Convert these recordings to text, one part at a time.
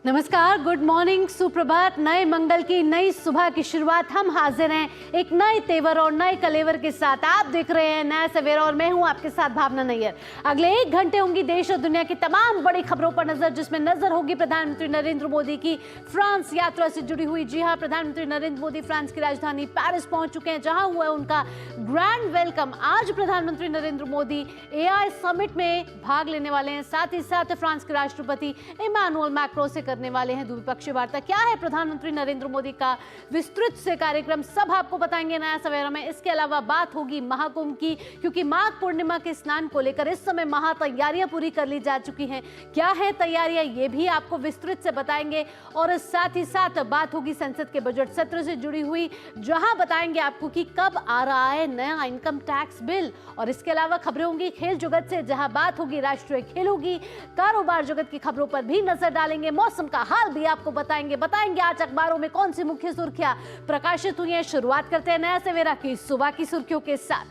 नमस्कार, good morning, सुप्रभात। नए मंगल की नई सुबह की शुरुआत हम हाजिर हैं एक नए तेवर और नए कलेवर के साथ। आप देख रहे हैं नया सवेरा और मैं हूं आपके साथ भावना नैयर। अगले 1 घंटे होंगी देश और दुनिया की तमाम बड़ी खबरों पर नजर, जिसमें नजर होगी प्रधानमंत्री नरेंद्र मोदी की फ्रांस यात्रा से जुड़ी हुई। जी हां, प्रधानमंत्री नरेंद्र मोदी फ्रांस की राजधानी पेरिस पहुंच चुके हैं, जहां हुआ उनका ग्रैंड वेलकम। आज प्रधानमंत्री नरेंद्र मोदी AI समिट में भाग लेने वाले हैं। साथ ही साथ फ्रांस के राष्ट्रपति इमैनुअल मैक्रों से करने वाले हैं द्विपक्षीय वार्ता। क्या है प्रधानमंत्री नरेंद्र मोदी का विस्तृत से कार्यक्रम, सब आपको बताएंगे नया सवेरा में। इसके अलावा बात होगी महाकुंभ की, क्योंकि माघ पूर्णिमा के स्नान को लेकर इस समय महा तैयारियां पूरी कर ली जा चुकी हैं। क्या है तैयारियां, ये भी आपको विस्तृत से बताएंगे। और साथ ही साथ बात होगी संसद के बजट सत्र से जुड़ी हुई, जहां बताएंगे आपको कि कब आ रहा है नया इनकम टैक्स बिल। और इसके अलावा खबरें होंगी खेल जगत से, जहां बात होगी राष्ट्रीय खेलों की। कारोबार जगत की खबरों पर भी नजर डालेंगे। मौसम का हाल भी आपको बताएंगे आज अखबारों में कौन सी मुख्य सुर्खियां प्रकाशित हुई हैं। शुरुआत करते हैं नया सवेरा की सुबह की सुर्खियों के साथ।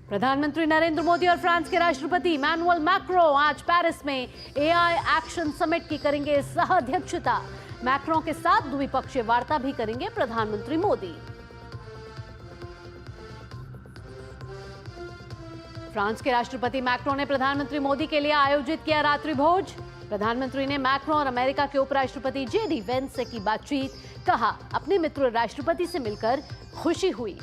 प्रधानमंत्री नरेंद्र मोदी और फ्रांस के राष्ट्रपति इमैनुअल मैक्रों आज पेरिस में AI एक्शन समिट की करेंगे सह अध्यक्षता। मैक्रों के साथ द्विपक्षीय वार्ता भी करेंगे प्रधानमंत्री मोदी। फ्रांस के राष्ट्रपति मैक्रों ने प्रधानमंत्री मोदी के लिए आयोजित किया रात्रि भोज। प्रधानमंत्री ने मैक्रों और अमेरिका के उपराष्ट्रपति JD वेंस से की बातचीत। कहा, अपने मित्र राष्ट्रपति से मिलकर खुशी हुई।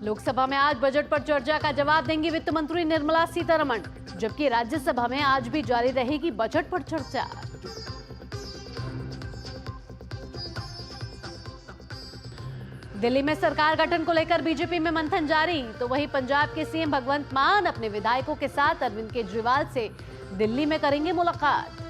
लोकसभा में आज बजट पर चर्चा का जवाब देंगी वित्त मंत्री निर्मला सीतारमण, जबकि राज्यसभा में आज भी जारी रहेगी बजट पर चर्चा। दिल्ली में सरकार गठन को लेकर बीजेपी में मंथन जारी, तो वहीं पंजाब के CM भगवंत मान अपने विधायकों के साथ अरविंद केजरीवाल से दिल्ली में करेंगे मुलाकात।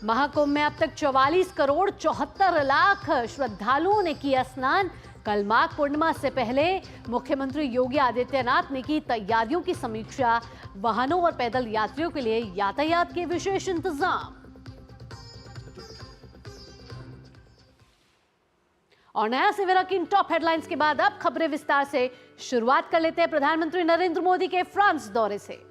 महाकुंभ में अब तक 44 करोड़ 74 लाख श्रद्धालुओं ने किया स्नान। कल माघ पूर्णिमा से पहले मुख्यमंत्री योगी आदित्यनाथ ने की तैयारियों की समीक्षा। वाहनों और पैदल यात्रियों के लिए यातायात के विशेष इंतजाम। और नया सवेरा की इन टॉप हेडलाइंस के बाद अब खबरें विस्तार से। शुरुआत कर लेते हैं प्रधानमंत्री नरेंद्र मोदी के फ्रांस दौरे से।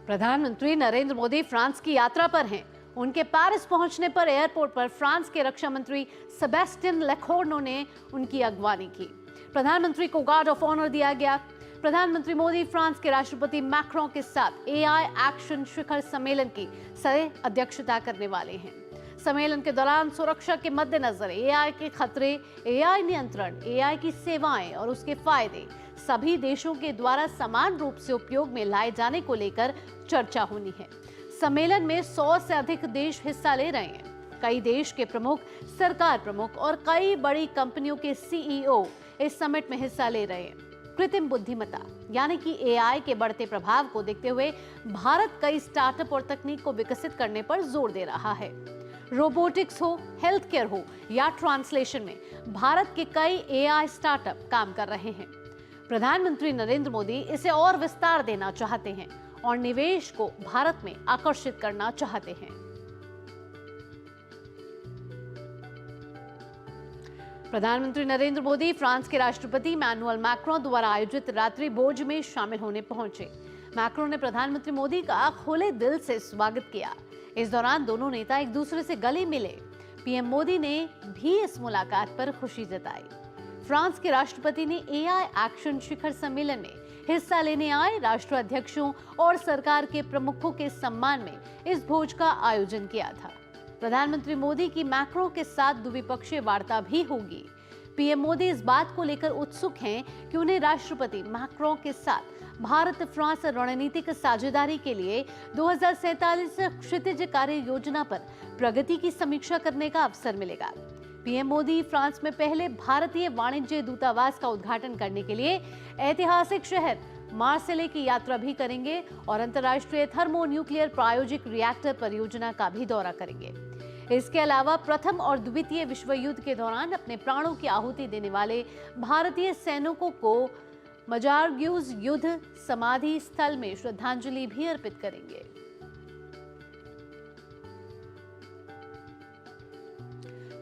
प्रधानमंत्री नरेंद्र मोदी फ्रांस की यात्रा पर हैं। उनके पेरिस पहुंचने पर एयरपोर्ट पर फ्रांस के रक्षा मंत्री सेबेस्टियन लेकोर्नो ने उनकी अगवानी की। प्रधानमंत्री को गार्ड ऑफ ऑनर दिया गया। प्रधानमंत्री मोदी फ्रांस के राष्ट्रपति मैक्रों के साथ AI एक्शन शिखर सम्मेलन की सह अध्यक्षता करने वाले हैं। सम्मेलन के दौरान सुरक्षा के मद्देनजर AI के खतरे, AI नियंत्रण, AI की सेवाएं और उसके फायदे सभी देशों के द्वारा समान रूप से उपयोग में लाए जाने को लेकर चर्चा होनी है। सम्मेलन में 100 से अधिक देश हिस्सा ले रहे हैं। कई देश के प्रमुख, सरकार प्रमुख और कई बड़ी कंपनियों के CEO इस समिट में हिस्सा ले रहे हैं। कृत्रिम बुद्धिमत्ता यानी कि AI के बढ़ते प्रभाव को देखते हुए भारत कई स्टार्टअप और तकनीक को विकसित करने पर जोर दे रहा है। रोबोटिक्स हो, हेल्थ केयर हो या ट्रांसलेशन में भारत के कई AI स्टार्टअप काम कर रहे हैं। प्रधानमंत्री नरेंद्र मोदी इसे और विस्तार देना चाहते हैं और निवेश को भारत में आकर्षित करना चाहते हैं। प्रधानमंत्री नरेंद्र मोदी फ्रांस के राष्ट्रपति इमैनुअल मैक्रों द्वारा आयोजित रात्रि भोज में शामिल होने पहुंचे। मैक्रों ने प्रधानमंत्री मोदी का खुले दिल से स्वागत किया। इस दौरान दोनों नेता एक दूसरे से गले मिले। PM मोदी ने भी इस मुलाकात पर खुशी जताई। फ्रांस के राष्ट्रपति ने AI एक्शन शिखर सम्मेलन में हिस्सा लेने आए राष्ट्राध्यक्षों और सरकार के प्रमुखों के सम्मान में इस भोज का आयोजन किया था। प्रधानमंत्री मोदी की मैक्रों के साथ द्विपक्षीय वार्ता भी होगी। PM मोदी इस बात को लेकर उत्सुक हैं कि उन्हें राष्ट्रपति मैक्रों के साथ भारत फ्रांस रणनीतिक साझेदारी के लिए 2047 क्षितिज कार्य योजना पर प्रगति की समीक्षा करने का अवसर मिलेगा। PM मोदी फ्रांस में पहले भारतीय वाणिज्य दूतावास का उद्घाटन करने के लिए ऐतिहासिक शहर मार्सेले की यात्रा भी करेंगे और अंतर्राष्ट्रीय थर्मोन्यूक्लियर प्रायोजिक रिएक्टर परियोजना का भी दौरा करेंगे। इसके अलावा प्रथम और द्वितीय विश्व युद्ध के दौरान अपने प्राणों की आहुति देने वाले भारतीय सैनिकों को मजारग्यूज युद्ध समाधि स्थल में श्रद्धांजलि भी अर्पित करेंगे।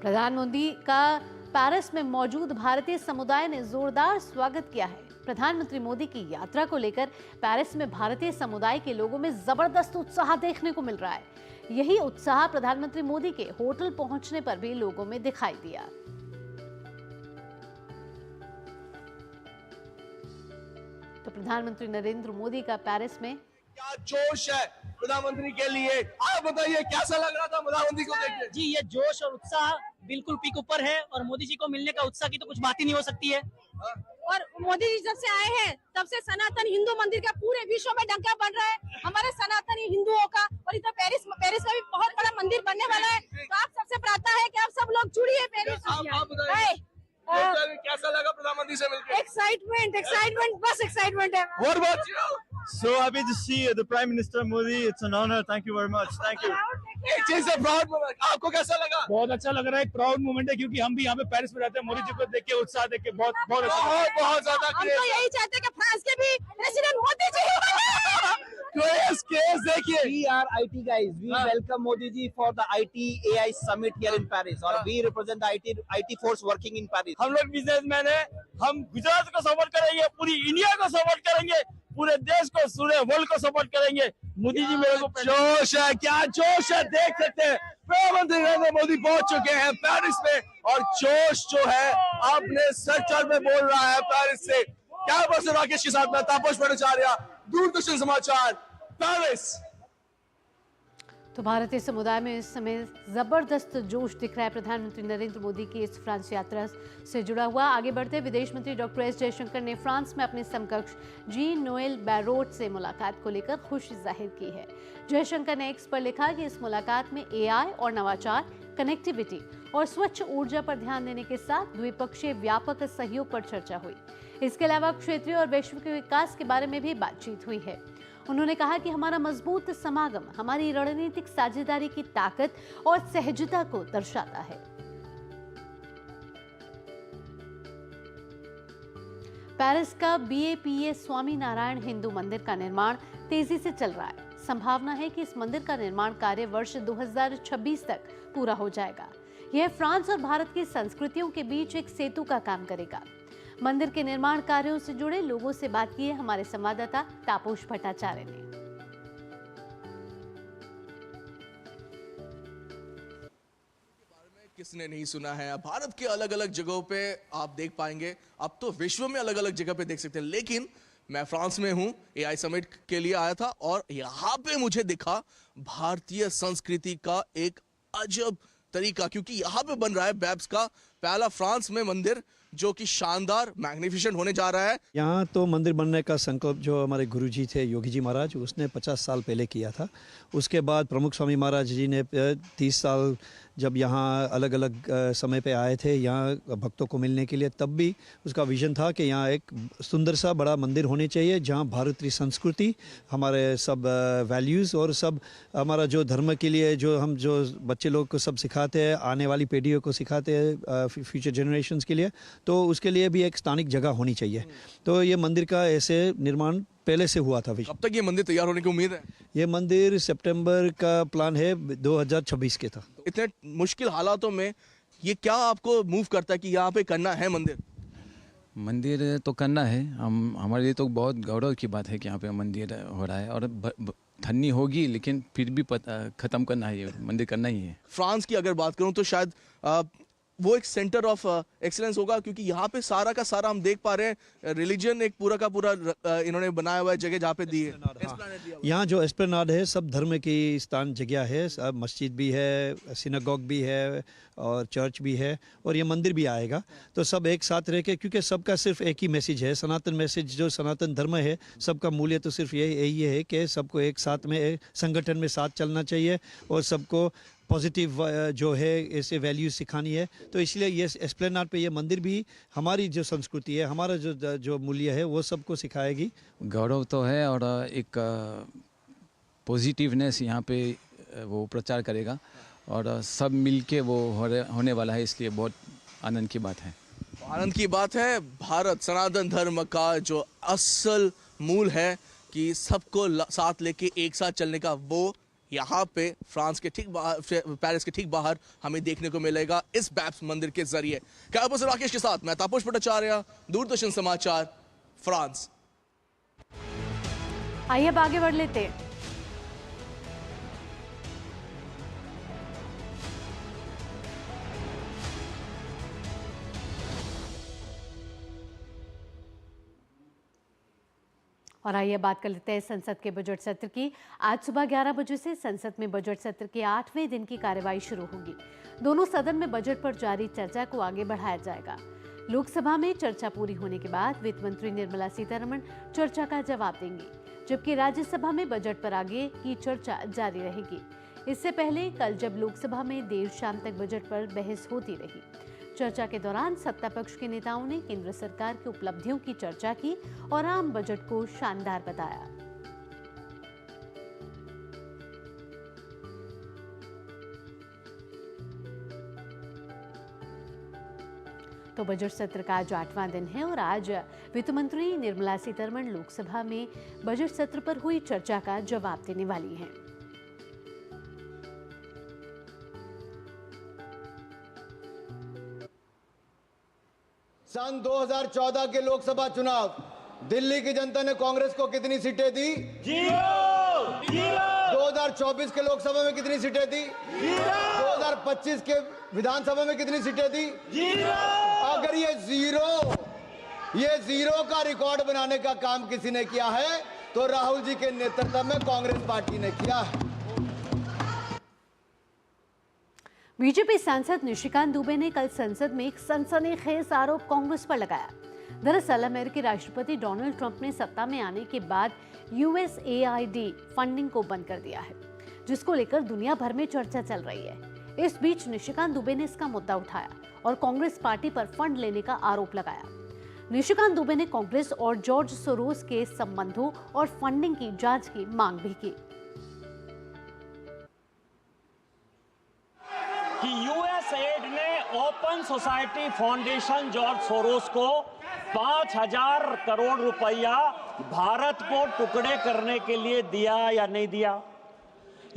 प्रधानमंत्री का पेरिस में मौजूद भारतीय समुदाय ने जोरदार स्वागत किया है। प्रधानमंत्री मोदी की यात्रा को लेकर पेरिस में भारतीय समुदाय के लोगों में जबरदस्त उत्साह देखने को मिल रहा है। यही उत्साह प्रधानमंत्री मोदी के होटल पहुंचने पर भी लोगों में दिखाई दिया। तो प्रधानमंत्री नरेंद्र मोदी का पेरिस में क्या जोश है प्रधानमंत्री के लिए, आप बताइए कैसा लग रहा था प्रधानमंत्री को देख के? जी ये जोश और उत्साह बिल्कुल पीक ऊपर है और मोदी जी को मिलने का उत्साह की तो कुछ बात ही नहीं हो सकती है। और मोदी जी जब से आए हैं तब से सनातन हिंदू मंदिर का पूरे विश्व में डंका बन रहा है हमारे सनातनी हिंदुओं का। और इधर पेरिस में भी बहुत बड़ा मंदिर बनने वाला है। तो आप सबसे प्रार्थना है कि आप सब लोग जुड़िए पेरिस। आप बताइए कैसा लगा प्रधानमंत्री से मिलकर? एक्साइटमेंट बस एक्साइटमेंट है। What about you? So happy to see the Prime Minister Modi. It's an honor. Thank you very much. Thank you. एक चीज से प्राउड मोमेंट, आपको कैसा लगा? बहुत अच्छा लग रहा है, एक प्राउड मोमेंट है क्योंकि हम भी यहाँ पे पेरिस में रहते हैं। मोदी जी को देख के उत्साह देख के बहुत बहुत अच्छा लगा। बहुत ज्यादा हम तो यही चाहते हैं कि फ्रांस के भी प्रेसिडेंट मोदी जी क्रेज देखिए। We are IT guys. We welcome Modi ji for the IT AI summit here in Paris. और we represent the IT force working in Paris. हम लोग बिजनेसमैन हैं, हम गुजरात को सपोर्ट करेंगे, पूरी इंडिया को सपोर्ट करेंगे, पूरे देश को, पूरे वर्ल्ड को सपोर्ट करेंगे। मोदी जी मेरे को जोश है, क्या जोश है, देख सकते हैं प्रधानमंत्री नरेंद्र मोदी पहुंच चुके हैं पेरिस में और जोश जो है आपने सेक्टर में बोल रहा है पेरिस से। क्या पर्सन राकेश के साथ में तापस भट्टाचार्य, दूरदर्शन समाचार, पेरिस। तो भारतीय समुदाय में इस समय जबरदस्त जोश दिख रहा है प्रधानमंत्री नरेंद्र मोदी की इस फ्रांस यात्रा से जुड़ा हुआ। आगे बढ़ते विदेश मंत्री डॉक्टर एस जयशंकर ने फ्रांस में अपने समकक्ष जीन नोएल बैरोट से मुलाकात को लेकर खुशी जाहिर की है। जयशंकर ने एक्स पर लिखा कि इस मुलाकात में एआई और नवाचार, कनेक्टिविटी और स्वच्छ ऊर्जा पर ध्यान देने के साथ द्विपक्षीय व्यापक सहयोग पर चर्चा हुई। इसके अलावा क्षेत्रीय और वैश्विक विकास के बारे में भी बातचीत हुई है। उन्होंने कहा कि हमारा मजबूत समागम हमारी रणनीतिक साझेदारी की ताकत और सहजता को दर्शाता है। पेरिस का BAPA स्वामी नारायण हिंदू मंदिर का निर्माण तेजी से चल रहा है। संभावना है कि इस मंदिर का निर्माण कार्य वर्ष 2026 तक पूरा हो जाएगा। यह फ्रांस और भारत की संस्कृतियों के बीच एक सेतु का काम करेगा। मंदिर के निर्माण कार्यों से जुड़े लोगों से बात की है हमारे संवाददाता तापस भट्टाचार्य ने। किसने नहीं सुना है, भारत के अलग अलग जगहों पे आप देख पाएंगे, अब तो विश्व में अलग अलग जगह पे देख सकते हैं। लेकिन मैं फ्रांस में हूं, AI समिट के लिए आया था और यहाँ पे मुझे दिखा भारतीय संस्कृति का एक अजब तरीका, क्योंकि यहाँ पे बन रहा है बैब्स का पहला फ्रांस में मंदिर जो कि शानदार मैग्निफिसेंट होने जा रहा है। यहाँ तो मंदिर बनने का संकल्प जो हमारे गुरुजी थे योगी जी महाराज, उसने 50 साल पहले किया था। उसके बाद प्रमुख स्वामी महाराज जी ने 30 साल जब यहाँ अलग अलग समय पे आए थे यहाँ भक्तों को मिलने के लिए, तब भी उसका विजन था कि यहाँ एक सुंदर सा बड़ा मंदिर होने चाहिए जहाँ भारतीय संस्कृति, हमारे सब वैल्यूज़ और सब हमारा जो धर्म के लिए जो बच्चे लोग को सब सिखाते हैं, आने वाली पीढ़ियों को सिखाते हैं फ्यूचर जनरेशन्स के लिए, तो उसके लिए भी एक स्थानिक जगह होनी चाहिए। तो ये मंदिर का ऐसे निर्माण पहले से हुआ था। कब तक ये मंदिर तैयार होने की उम्मीद है? ये मंदिर सितंबर का प्लान है, 2026 के था। इतने मुश्किल हालातों में ये क्या आपको मूव करता है कि यहाँ पे करना है मंदिर तो करना है। हमारे लिए तो बहुत गौरव की बात है कि यहाँ पे मंदिर हो रहा है और धन्य होगी, लेकिन फिर भी ख़त्म करना है, ये मंदिर करना ही है। फ्रांस की अगर बात करूँ तो शायद वो एक सेंटर ऑफ एक्सीलेंस होगा, क्योंकि यहाँ पे सारा का सारा हम देख पा रहे हैं रिलीजन एक पूरा का पूरा इन्होंने बनाया हुआ है जगह जहाँ पे दी है। यहाँ जो एस्प्लेनाड है सब धर्म की स्थान जगह है, सब मस्जिद भी है, सिनागॉग भी है और चर्च भी है और ये मंदिर भी आएगा। तो सब एक साथ रह के, क्योंकि सबका सिर्फ एक ही मैसेज है, सनातन मैसेज, जो सनातन धर्म है सबका मूल्य तो सिर्फ यही है कि सबको एक साथ में संगठन में साथ चलना चाहिए और सबको पॉजिटिव जो है ऐसे वैल्यूज सिखानी है। तो इसलिए ये एस्प्लेनाड पे ये मंदिर भी हमारी जो संस्कृति है, हमारा जो मूल्य है वो सबको सिखाएगी। गौरव तो है और एक पॉजिटिवनेस यहाँ पे वो प्रचार करेगा और सब मिलके वो होने वाला है, इसलिए बहुत आनंद की बात है। आनंद की बात है। भारत सनातन धर्म का जो असल मूल है कि सबको साथ लेके एक साथ चलने का, वो यहाँ पे फ्रांस के ठीक बाहर, पेरिस के ठीक बाहर हमें देखने को मिलेगा इस बैप्स मंदिर के जरिए। कैमरा पर्सन राकेश के साथ मैं तापस भट्टाचार्य, दूरदर्शन समाचार, फ्रांस। आइए अब आगे बढ़ लेते हैं। और आइए बात कर लेते हैं संसद के बजट सत्र की। आज सुबह 11 बजे से संसद में बजट सत्र के 8वें दिन की कार्यवाही शुरू होगी। दोनों सदन में बजट पर जारी चर्चा को आगे बढ़ाया जाएगा। लोकसभा में चर्चा पूरी होने के बाद वित्त मंत्री निर्मला सीतारमण चर्चा का जवाब देंगी, जबकि राज्यसभा में बजट पर आगे की चर्चा जारी रहेगी। इससे पहले कल जब लोकसभा में देर शाम तक बजट पर बहस होती रही, चर्चा के दौरान सत्ता पक्ष के नेताओं ने केंद्र सरकार की उपलब्धियों की चर्चा की और आम बजट को शानदार बताया। तो बजट सत्र का आज 8वां दिन है और आज वित्त मंत्री निर्मला सीतारमण लोकसभा में बजट सत्र पर हुई चर्चा का जवाब देने वाली हैं। सन 2014 के लोकसभा चुनाव दिल्ली की जनता ने कांग्रेस को कितनी सीटें दी? 2024 के लोकसभा में कितनी सीटें दी? 2025 के विधानसभा में कितनी सीटें दी? अगर ये जीरो का रिकॉर्ड बनाने का काम किसी ने किया है तो राहुल जी के नेतृत्व में कांग्रेस पार्टी ने किया है। बीजेपी सांसद निशिकांत दुबे ने कल संसद में एक सनसनीखेज आरोप कांग्रेस पर लगाया। दरअसल अमेरिकी राष्ट्रपति डोनाल्ड ट्रंप ने सत्ता में आने के बाद USAID फंडिंग को बंद कर दिया है, जिसको लेकर दुनिया भर में चर्चा चल रही है। इस बीच निशिकांत दुबे ने इसका मुद्दा उठाया और कांग्रेस पार्टी पर फंड लेने का आरोप लगाया। निशिकांत दुबे ने कांग्रेस और जॉर्ज सोरोस के संबंधों और फंडिंग की जांच की मांग भी की। कि USAID ने open society foundation George Soros को 5,000 करोड़ रुपया भारत को टुकड़े करने के लिए दिया या नहीं दिया?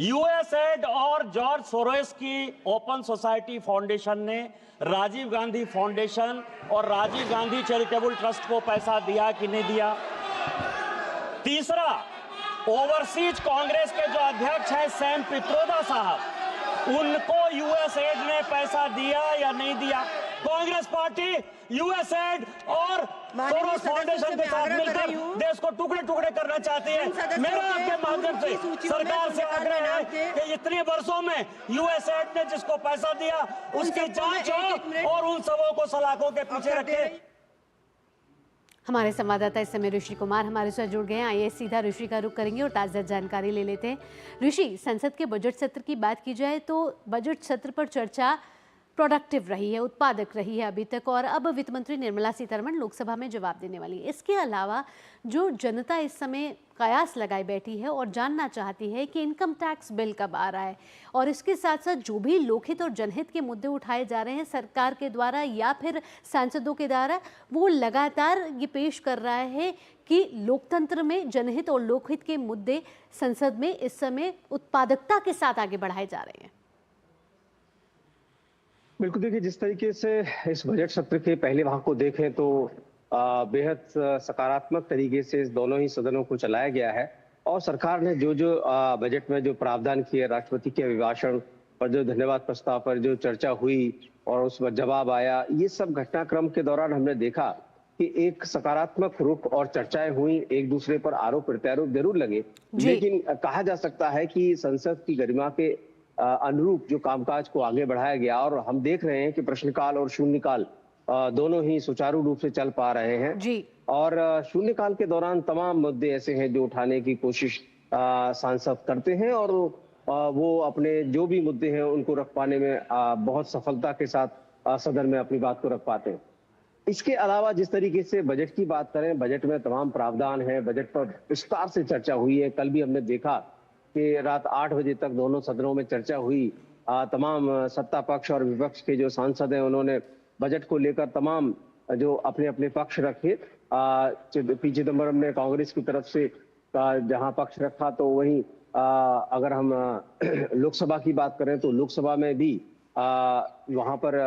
USAID और जॉर्ज सोरोस की ओपन सोसाइटी फाउंडेशन ने राजीव गांधी फाउंडेशन और राजीव गांधी चैरिटेबल ट्रस्ट को पैसा दिया कि नहीं दिया? तीसरा, ओवरसीज कांग्रेस के जो अध्यक्ष हैं सैम पित्रोदा साहब, उनको USAID ने पैसा दिया या नहीं दिया? कांग्रेस पार्टी USAID और सोरोस फाउंडेशन के साथ मिलकर देश को टुकड़े टुकड़े करना चाहती है। मेरा आपके माध्यम से सरकार से आग्रह है कि इतने वर्षों में USAID ने जिसको पैसा दिया उसकी जांच हो और उन सबों को सलाखों के पीछे रखे। हमारे संवाददाता इस समय ऋषि कुमार हमारे साथ जुड़ गए हैं। आइए सीधा ऋषि का रुख करेंगे और ताज़ा जानकारी ले लेते हैं। ऋषि, संसद के बजट सत्र की बात की जाए तो बजट सत्र पर चर्चा प्रोडक्टिव रही है, उत्पादक रही है अभी तक, और अब वित्त मंत्री निर्मला सीतारमण लोकसभा में जवाब देने वाली है। इसके अलावा जो जनता इस समय कयास लगाई बैठी है और जानना चाहती है कि इनकम टैक्स बिल कब आ रहा है, और इसके साथ साथ जो भी लोकहित और जनहित के मुद्दे उठाए जा रहे हैं सरकार के द्वारा या फिर सांसदों के द्वारा, वो लगातार ये पेश कर रहा है कि लोकतंत्र में जनहित और लोकहित के मुद्दे संसद में इस समय उत्पादकता के साथ आगे बढ़ाए जा रहे हैं। बिल्कुल, देखिए जिस तरीके से इस बजट सत्र के पहले भाग को देखें तो बेहद सकारात्मक तरीके से इस दोनों ही सदनों को चलाया गया है और सरकार ने जो जो बजट में जो प्रावधान किए, राष्ट्रपति के अभिभाषण पर जो धन्यवाद प्रस्ताव पर जो चर्चा हुई और उस पर जवाब आया, ये सब घटनाक्रम के दौरान हमने देखा कि एक सकारात्मक रुख और चर्चाएं हुई, एक दूसरे पर आरोप प्रत्यारोप जरूर लगे, लेकिन कहा जा सकता है कि संसद की गरिमा के अनुरूप जो कामकाज को आगे बढ़ाया गया और हम देख रहे हैं कि प्रश्नकाल और शून्यकाल दोनों ही सुचारू रूप से चल पा रहे हैं जी। और शून्यकाल के दौरान तमाम मुद्दे ऐसे हैं जो उठाने की कोशिश सांसद करते हैं और वो अपने जो भी मुद्दे हैं उनको रख पाने में बहुत सफलता के साथ सदन में अपनी बात को रख पाते हैं। इसके अलावा जिस तरीके से बजट की बात करें, बजट में तमाम प्रावधान है, बजट पर विस्तार से चर्चा हुई है। कल भी हमने देखा कि रात 8 बजे तक दोनों सदनों में चर्चा हुई। तमाम सत्ता पक्ष और विपक्ष के जो सांसद हैं उन्होंने बजट को लेकर तमाम जो अपने अपने पक्ष रखे। पी चिदम्बरम ने कांग्रेस की तरफ से जहां पक्ष रखा, तो वहीं अगर हम लोकसभा की बात करें तो लोकसभा में भी वहां पर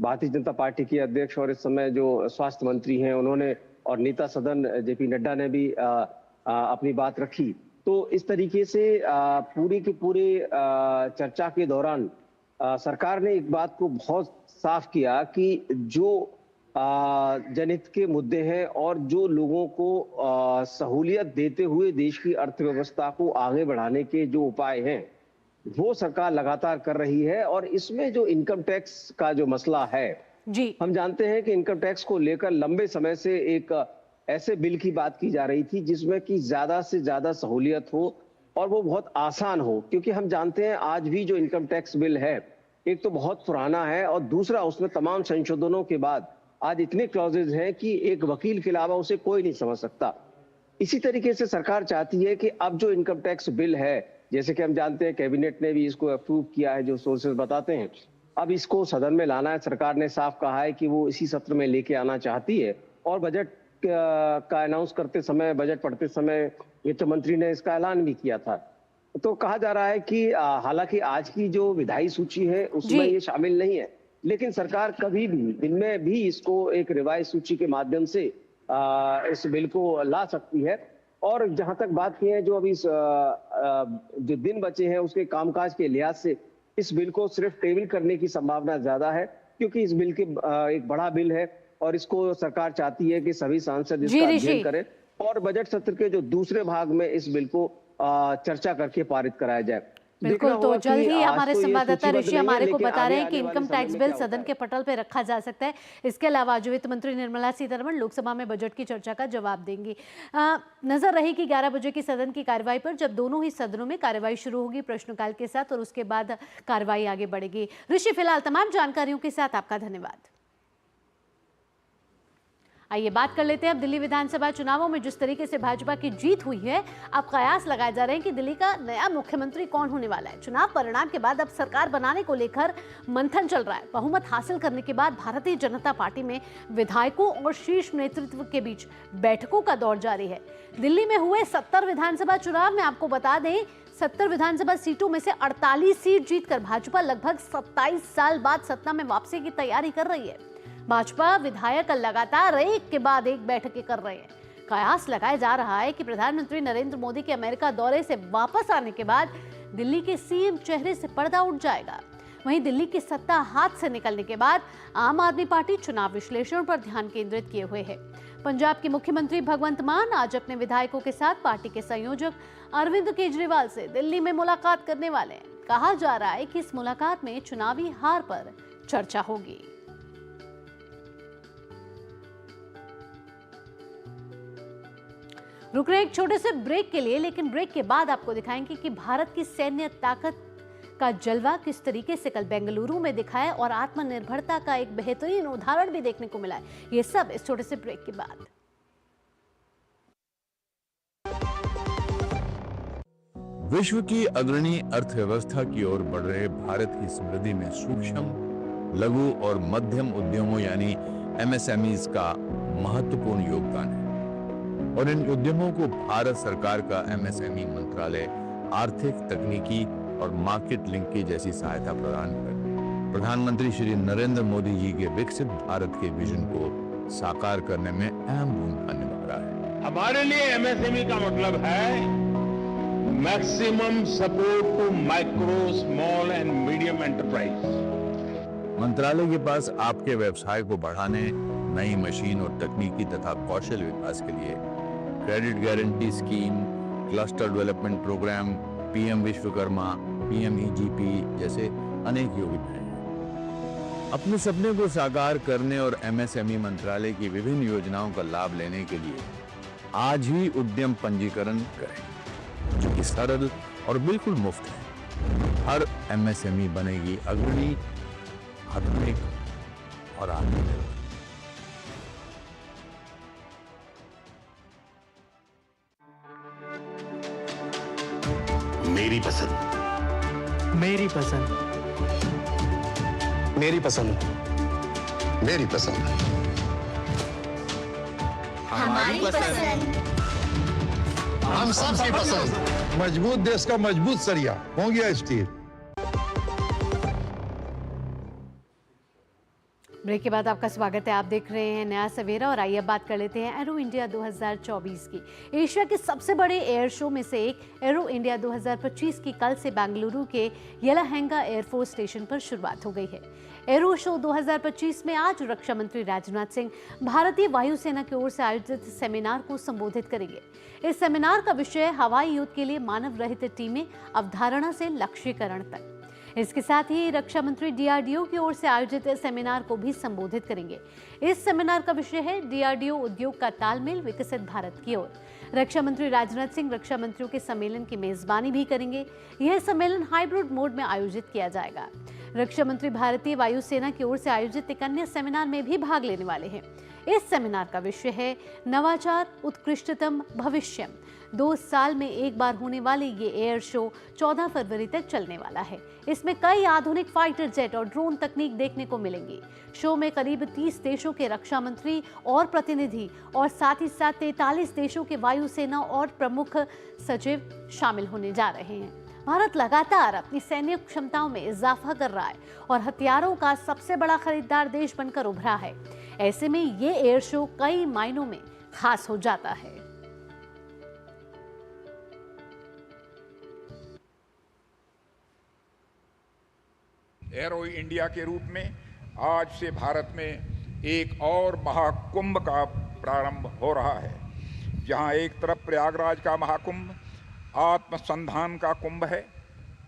भारतीय जनता पार्टी के अध्यक्ष और इस समय जो स्वास्थ्य मंत्री हैं उन्होंने और नेता सदन जेपी नड्डा ने भी अपनी बात रखी। तो इस तरीके से पूरे के पूरे चर्चा के दौरान सरकार ने एक बात को बहुत साफ किया कि जो जनहित के मुद्दे हैं और जो लोगों को सहूलियत देते हुए देश की अर्थव्यवस्था को आगे बढ़ाने के जो उपाय हैं वो सरकार लगातार कर रही है। और इसमें जो इनकम टैक्स का जो मसला है जी, हम जानते हैं कि इनकम टैक्स को लेकर लंबे समय से एक ऐसे बिल की बात की जा रही थी जिसमें कि ज्यादा से ज्यादा सहूलियत हो और वो बहुत आसान हो, क्योंकि हम जानते हैं आज भी जो इनकम टैक्स बिल है एक तो बहुत पुराना है और दूसरा उसमें तमाम संशोधनों के बाद आज इतने क्लॉजेज हैं कि एक वकील के अलावा उसे कोई नहीं समझ सकता। इसी तरीके से सरकार चाहती है कि अब जो इनकम टैक्स बिल है, जैसे कि हम जानते हैं कैबिनेट ने भी इसको अप्रूव किया है, जो सोर्सेज बताते हैं, अब इसको सदन में लाना है। सरकार ने साफ कहा है कि वो इसी सत्र में लेके आना चाहती है और बजट का अनाउंस करते समय, बजट पढ़ते समय वित्त मंत्री ने इसका ऐलान भी किया था। तो कहा जा रहा है कि हालांकि आज की जो विधायी सूची है उसमें ये शामिल नहीं है, लेकिन सरकार कभी भी दिन में भी इसको एक रिवाइज सूची के माध्यम से इस बिल को ला सकती है। और जहां तक बात की है जो अभी जो दिन बचे हैं उसके कामकाज के लिहाज से इस बिल को सिर्फ टेबल करने की संभावना ज्यादा है, क्योंकि इस बिल के एक बड़ा बिल है और इसको सरकार चाहती है कि सभी सांसद इसका अध्ययन करें और बजट सत्र के जो दूसरे भाग में इस बिल को चर्चा करके पारित कराया जाए। बिल्कुल, तो जल्द ही हमारे संवाददाता ऋषि हमारे को बता रहे हैं कि इनकम टैक्स बिल सदन के पटल पर रखा जा सकता है। इसके अलावा जो वित्त मंत्री निर्मला सीतारमण लोकसभा में बजट की चर्चा का जवाब देंगी। नजर रहेगी 11 बजे की सदन की कार्यवाही पर, जब दोनों ही सदनों में कार्यवाही शुरू होगी प्रश्नकाल के साथ और उसके बाद कार्यवाही आगे बढ़ेगी। ऋषि, फिलहाल तमाम जानकारियों के साथ आपका धन्यवाद। आइए बात कर लेते हैं अब दिल्ली विधानसभा चुनावों में जिस तरीके से भाजपा की जीत हुई है, अब कयास लगाए जा रहे हैं कि दिल्ली का नया मुख्यमंत्री कौन होने वाला है। चुनाव परिणाम के बाद अब सरकार बनाने को लेकर मंथन चल रहा है। बहुमत हासिल करने के बाद भारतीय जनता पार्टी में विधायकों और शीर्ष नेतृत्व के बीच बैठकों का दौर जारी है। दिल्ली में हुए 70 विधानसभा चुनाव में आपको बता दें 70 विधानसभा सीटों में से 48 सीट जीतकर भाजपा लगभग 27 साल बाद सत्ता में वापसी की तैयारी कर रही है। भाजपा विधायक लगातार एक के बाद एक बैठकें कर रहे हैं। कयास लगाया जा रहा है कि प्रधानमंत्री नरेंद्र मोदी के अमेरिका दौरे से वापस आने के बाद दिल्ली के सीएम चेहरे से पर्दा उठ जाएगा। वहीं दिल्ली की सत्ता हाथ से निकलने के बाद आम आदमी पार्टी चुनाव विश्लेषण पर ध्यान केंद्रित किए हुए है। पंजाब के मुख्यमंत्री भगवंत मान आज अपने विधायकों के साथ पार्टी के संयोजक अरविंद केजरीवाल से दिल्ली में मुलाकात करने वाले हैं। कहा जा रहा है कि इस मुलाकात में चुनावी हार पर चर्चा होगी। रुक रहे एक छोटे से ब्रेक के लिए, लेकिन ब्रेक के बाद आपको दिखाएंगे कि भारत की सैन्य ताकत का जलवा किस तरीके से कल बेंगलुरु में दिखा है और आत्मनिर्भरता का एक बेहतरीन उदाहरण भी देखने को मिला है। ये सब इस छोटे से ब्रेक के बाद। विश्व की अग्रणी अर्थव्यवस्था की ओर बढ़ रहे भारत की समृद्धि में सूक्ष्म, लघु और मध्यम उद्यमों यानी एमएसएमईज का महत्वपूर्ण योगदान है और इन उद्यमों को भारत सरकार का एमएसएमई मंत्रालय आर्थिक, तकनीकी और मार्केट लिंकेज जैसी सहायता प्रदान कर प्रधानमंत्री श्री नरेंद्र मोदी जी के विकसित भारत के विजन को साकार करने में अहम भूमिका निभा रहा है। हमारे लिए एमएसएमई का मतलब है maximum support to micro, small and medium enterprise. मंत्रालय के पास आपके व्यवसाय को बढ़ाने, नई मशीन और तकनीकी तथा कौशल विकास के लिए credit guarantee scheme, cluster development program, PM Vishwakarma, PMEGP जैसे अनेक योजनाएं हैं। अपने सपने को साकार करने और एमएसएमई मंत्रालय की विभिन्न योजनाओं का लाभ लेने के लिए आज ही उद्यम पंजीकरण करें, जो कि सरल और बिल्कुल मुफ्त है। हर एमएसएमई बनेगी अग्रणी, आधुनिक और आत्मनिर्भर। मेरी पसंद, मेरी पसंद, मेरी पसंद, मेरी पसंद, हमारी पसंद, हम सबकी पसंद। मजबूत देश का मजबूत सरिया हो गया स्टील। ब्रेक के बाद आपका स्वागत है। आप देख रहे हैं नया सवेरा और आइए बात कर लेते हैं एरो इंडिया 2024 की। एशिया के सबसे बड़े एयर शो में से एक एरो इंडिया 2025 की कल से बेंगलुरु के येलाहंका एयरफोर्स स्टेशन पर शुरुआत हो गई है। एरो शो 2025 में आज रक्षा मंत्री राजनाथ सिंह भारतीय वायुसेना की ओर से आयोजित सेमिनार को संबोधित करेंगे। इस सेमिनार का विषय हवाई युद्ध के लिए मानव रहित टीमें, अवधारणा से लक्ष्यीकरण तक। इसके साथ ही रक्षा मंत्री डीआरडीओ की ओर से आयोजित सेमिनार को भी संबोधित करेंगे। इस सेमिनार का विषय है डीआरडीओ उद्योग का तालमेल विकसित भारत की ओर। रक्षा मंत्री राजनाथ सिंह रक्षा मंत्रियों के सम्मेलन की मेजबानी भी करेंगे। यह सम्मेलन हाइब्रिड मोड में आयोजित किया जाएगा। रक्षा मंत्री भारतीय वायुसेना की ओर से आयोजित एक अन्य सेमिनार में भी भाग लेने वाले हैं। इस सेमिनार का विषय है नवाचार उत्कृष्टतम भविष्यम। 2 साल में एक बार होने वाले ये एयर शो 14 फरवरी तक चलने वाला है। इसमें कई आधुनिक फाइटर जेट और ड्रोन तकनीक देखने को मिलेंगी। शो में करीब 30 देशों के रक्षा मंत्री और प्रतिनिधि और साथ ही साथ 43 देशों के वायुसेना और प्रमुख सचिव शामिल होने जा रहे हैं। भारत लगातार अपनी सैन्य क्षमताओं में इजाफा कर रहा है और हथियारों का सबसे बड़ा खरीदार देश बनकर उभरा है। ऐसे में ये एयर शो कई मायनों में खास हो जाता है। एरो इंडिया के रूप में आज से भारत में एक और महाकुंभ का प्रारंभ हो रहा है, जहां एक तरफ प्रयागराज का महाकुंभ आत्मसंधान का कुंभ है,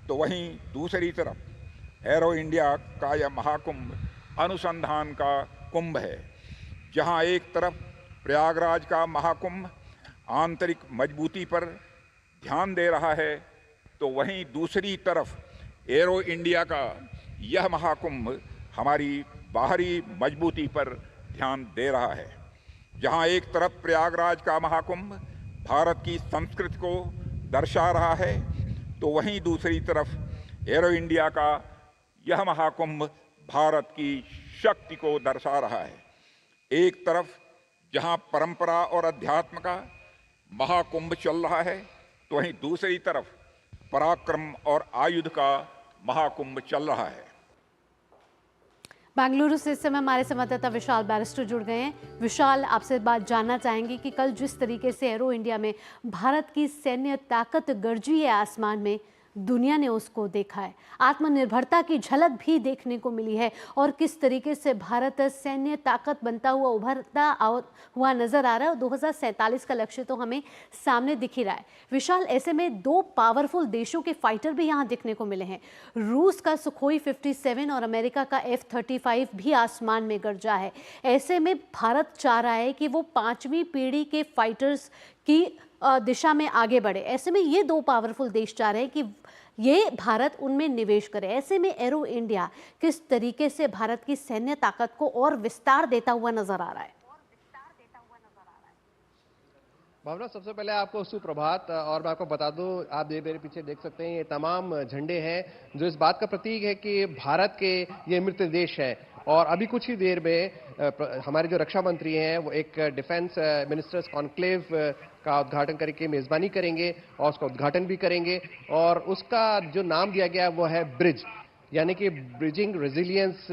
तो वहीं दूसरी तरफ एरो इंडिया का यह महाकुंभ अनुसंधान का कुंभ है। जहां एक तरफ प्रयागराज का महाकुंभ आंतरिक मजबूती पर ध्यान दे रहा है, तो वहीं दूसरी तरफ एरो इंडिया का यह महाकुंभ हमारी बाहरी मजबूती पर ध्यान दे रहा है। जहां एक तरफ प्रयागराज का महाकुंभ भारत की संस्कृति को दर्शा रहा है, तो वहीं दूसरी तरफ एरो इंडिया का यह महाकुंभ भारत की शक्ति को दर्शा रहा है। एक तरफ जहां परंपरा और अध्यात्म का महाकुंभ चल रहा है, तो वहीं दूसरी तरफ पराक्रम और आयुध का महाकुंभ चल रहा है। बेंगलुरु से इस समय हमारे संवाददाता विशाल बैरिस्टर जुड़ गए हैं। विशाल, आपसे बात जानना चाहेंगे कि कल जिस तरीके से एरो इंडिया में भारत की सैन्य ताकत गरजी है आसमान में, दुनिया ने उसको देखा है, आत्मनिर्भरता की झलक भी देखने को मिली है और किस तरीके से भारत सैन्य ताकत बनता हुआ उभरता हुआ नजर आ रहा है और 2047 का लक्ष्य तो हमें सामने दिख ही रहा है। विशाल, ऐसे में 2 पावरफुल देशों के फाइटर भी यहाँ दिखने को मिले हैं। रूस का सुखोई 57 और अमेरिका का F-35 भी आसमान में गरजा है। ऐसे में भारत चाह रहा है कि वो 5वीं पीढ़ी के फाइटर्स की दिशा में आगे बढ़े। ऐसे में ये 2 पावरफुल देश चाह रहे हैं कि ये भारत उनमें निवेश करे। ऐसे में एरो इंडिया किस तरीके से भारत की सैन्य ताकत को और विस्तार देता हुआ नजर आ रहा है? भावना, सबसे पहले आपको सुप्रभात। और मैं आपको बता दूं, आप मेरे पीछे देख सकते हैं, ये तमाम झंडे हैं जो इस बात का प्रतीक है कि भारत के ये मित्र देश है। और अभी कुछ ही देर में हमारे जो रक्षा मंत्री हैं वो एक डिफेंस मिनिस्टर्स कॉन्क्लेव का उद्घाटन करके मेजबानी करेंगे और उसका उद्घाटन भी करेंगे। और उसका जो नाम दिया गया वो है ब्रिज, यानी कि bridging resilience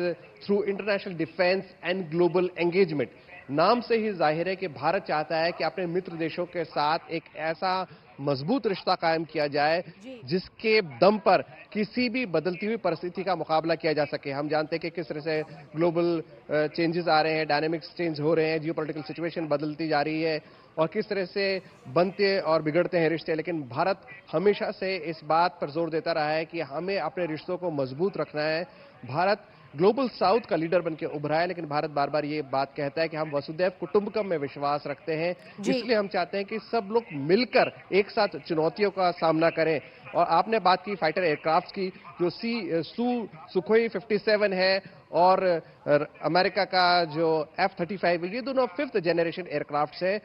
through international defence and global engagement. नाम से ही जाहिर है कि भारत चाहता है कि अपने मित्र देशों के साथ एक ऐसा मजबूत रिश्ता कायम किया जाए जिसके दम पर किसी भी बदलती हुई परिस्थिति का मुकाबला किया जा सके। हम जानते हैं कि किस तरह से ग्लोबल चेंजेस आ रहे हैं, डायनेमिक्स चेंज हो रहे हैं, जियोपॉलिटिकल सिचुएशन बदलती जा रही है और किस तरह से बनते और बिगड़ते हैं रिश्ते। लेकिन भारत हमेशा से इस बात पर जोर देता रहा है कि हमें अपने रिश्तों को मजबूत रखना है। भारत ग्लोबल साउथ का लीडर बनकर उभरा है, लेकिन भारत बार बार ये बात कहता है कि हम वसुदैव कुटुंबकम में विश्वास रखते हैं। इसलिए हम चाहते हैं कि सब लोग मिलकर एक साथ चुनौतियों का सामना करें। और आपने बात की फाइटर एयरक्राफ्ट की, जो सुखोई 57 है और अमेरिका का जो F-35, ये दोनों 5th जनरेशन एयरक्राफ्ट है।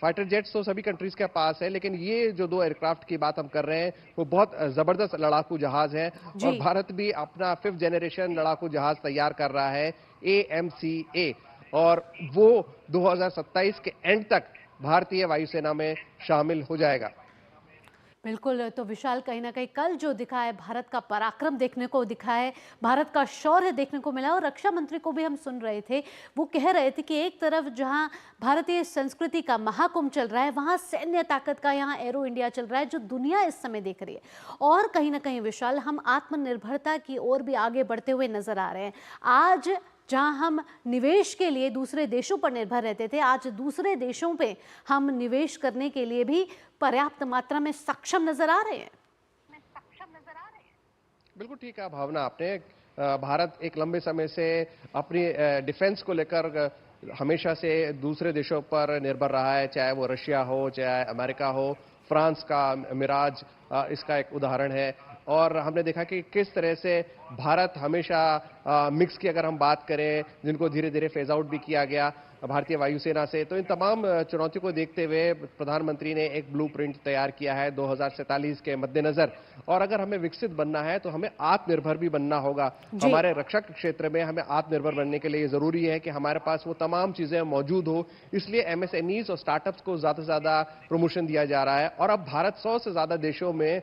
फाइटर जेट्स तो सभी कंट्रीज के पास है, लेकिन ये जो 2 एयरक्राफ्ट की बात हम कर रहे हैं वो बहुत जबरदस्त लड़ाकू जहाज है और भारत भी अपना 5th जनरेशन लड़ाकू जहाज तैयार कर रहा है AMCA, और वो 2027 के एंड तक भारतीय वायुसेना में शामिल हो जाएगा। बिल्कुल, तो विशाल, कहीं ना कहीं कल जो दिखा है, भारत का पराक्रम देखने को दिखा है, भारत का शौर्य देखने को मिला। और रक्षा मंत्री को भी हम सुन रहे थे, वो कह रहे थे कि एक तरफ जहां भारतीय संस्कृति का महाकुंभ चल रहा है, वहां सैन्य ताकत का यहाँ एरो इंडिया चल रहा है, जो दुनिया इस समय देख रही है। और कहीं ना कहीं विशाल, हम आत्मनिर्भरता की ओर भी आगे बढ़ते हुए नजर आ रहे हैं। आज जहां हम निवेश के लिए दूसरे देशों पर निर्भर रहते थे, आज दूसरे देशों पे हम निवेश करने के लिए भी पर्याप्त मात्रा में सक्षम नजर आ रहे हैं। बिल्कुल ठीक है भावना आपने। भारत एक लंबे समय से अपनी डिफेंस को लेकर हमेशा से दूसरे देशों पर निर्भर रहा है, चाहे वो रशिया हो, चाहे अमेरिका हो। फ्रांस का मिराज इसका एक उदाहरण है। और हमने देखा कि किस तरह से भारत हमेशा मिक्स की अगर हम बात करें, जिनको धीरे धीरे फेज आउट भी किया गया भारतीय वायुसेना से, तो इन तमाम चुनौतियों को देखते हुए प्रधानमंत्री ने एक ब्लूप्रिंट तैयार किया है 2047 के मद्देनजर। और अगर हमें विकसित बनना है तो हमें आत्मनिर्भर भी बनना होगा। हमारे रक्षा क्षेत्र में हमें आत्मनिर्भर बनने के लिए जरूरी है कि हमारे पास वो तमाम चीजें मौजूद हो। इसलिए MSMEs और स्टार्टअप्स को ज्यादा से ज्यादा प्रमोशन दिया जा रहा है। और अब भारत 100 से ज्यादा देशों में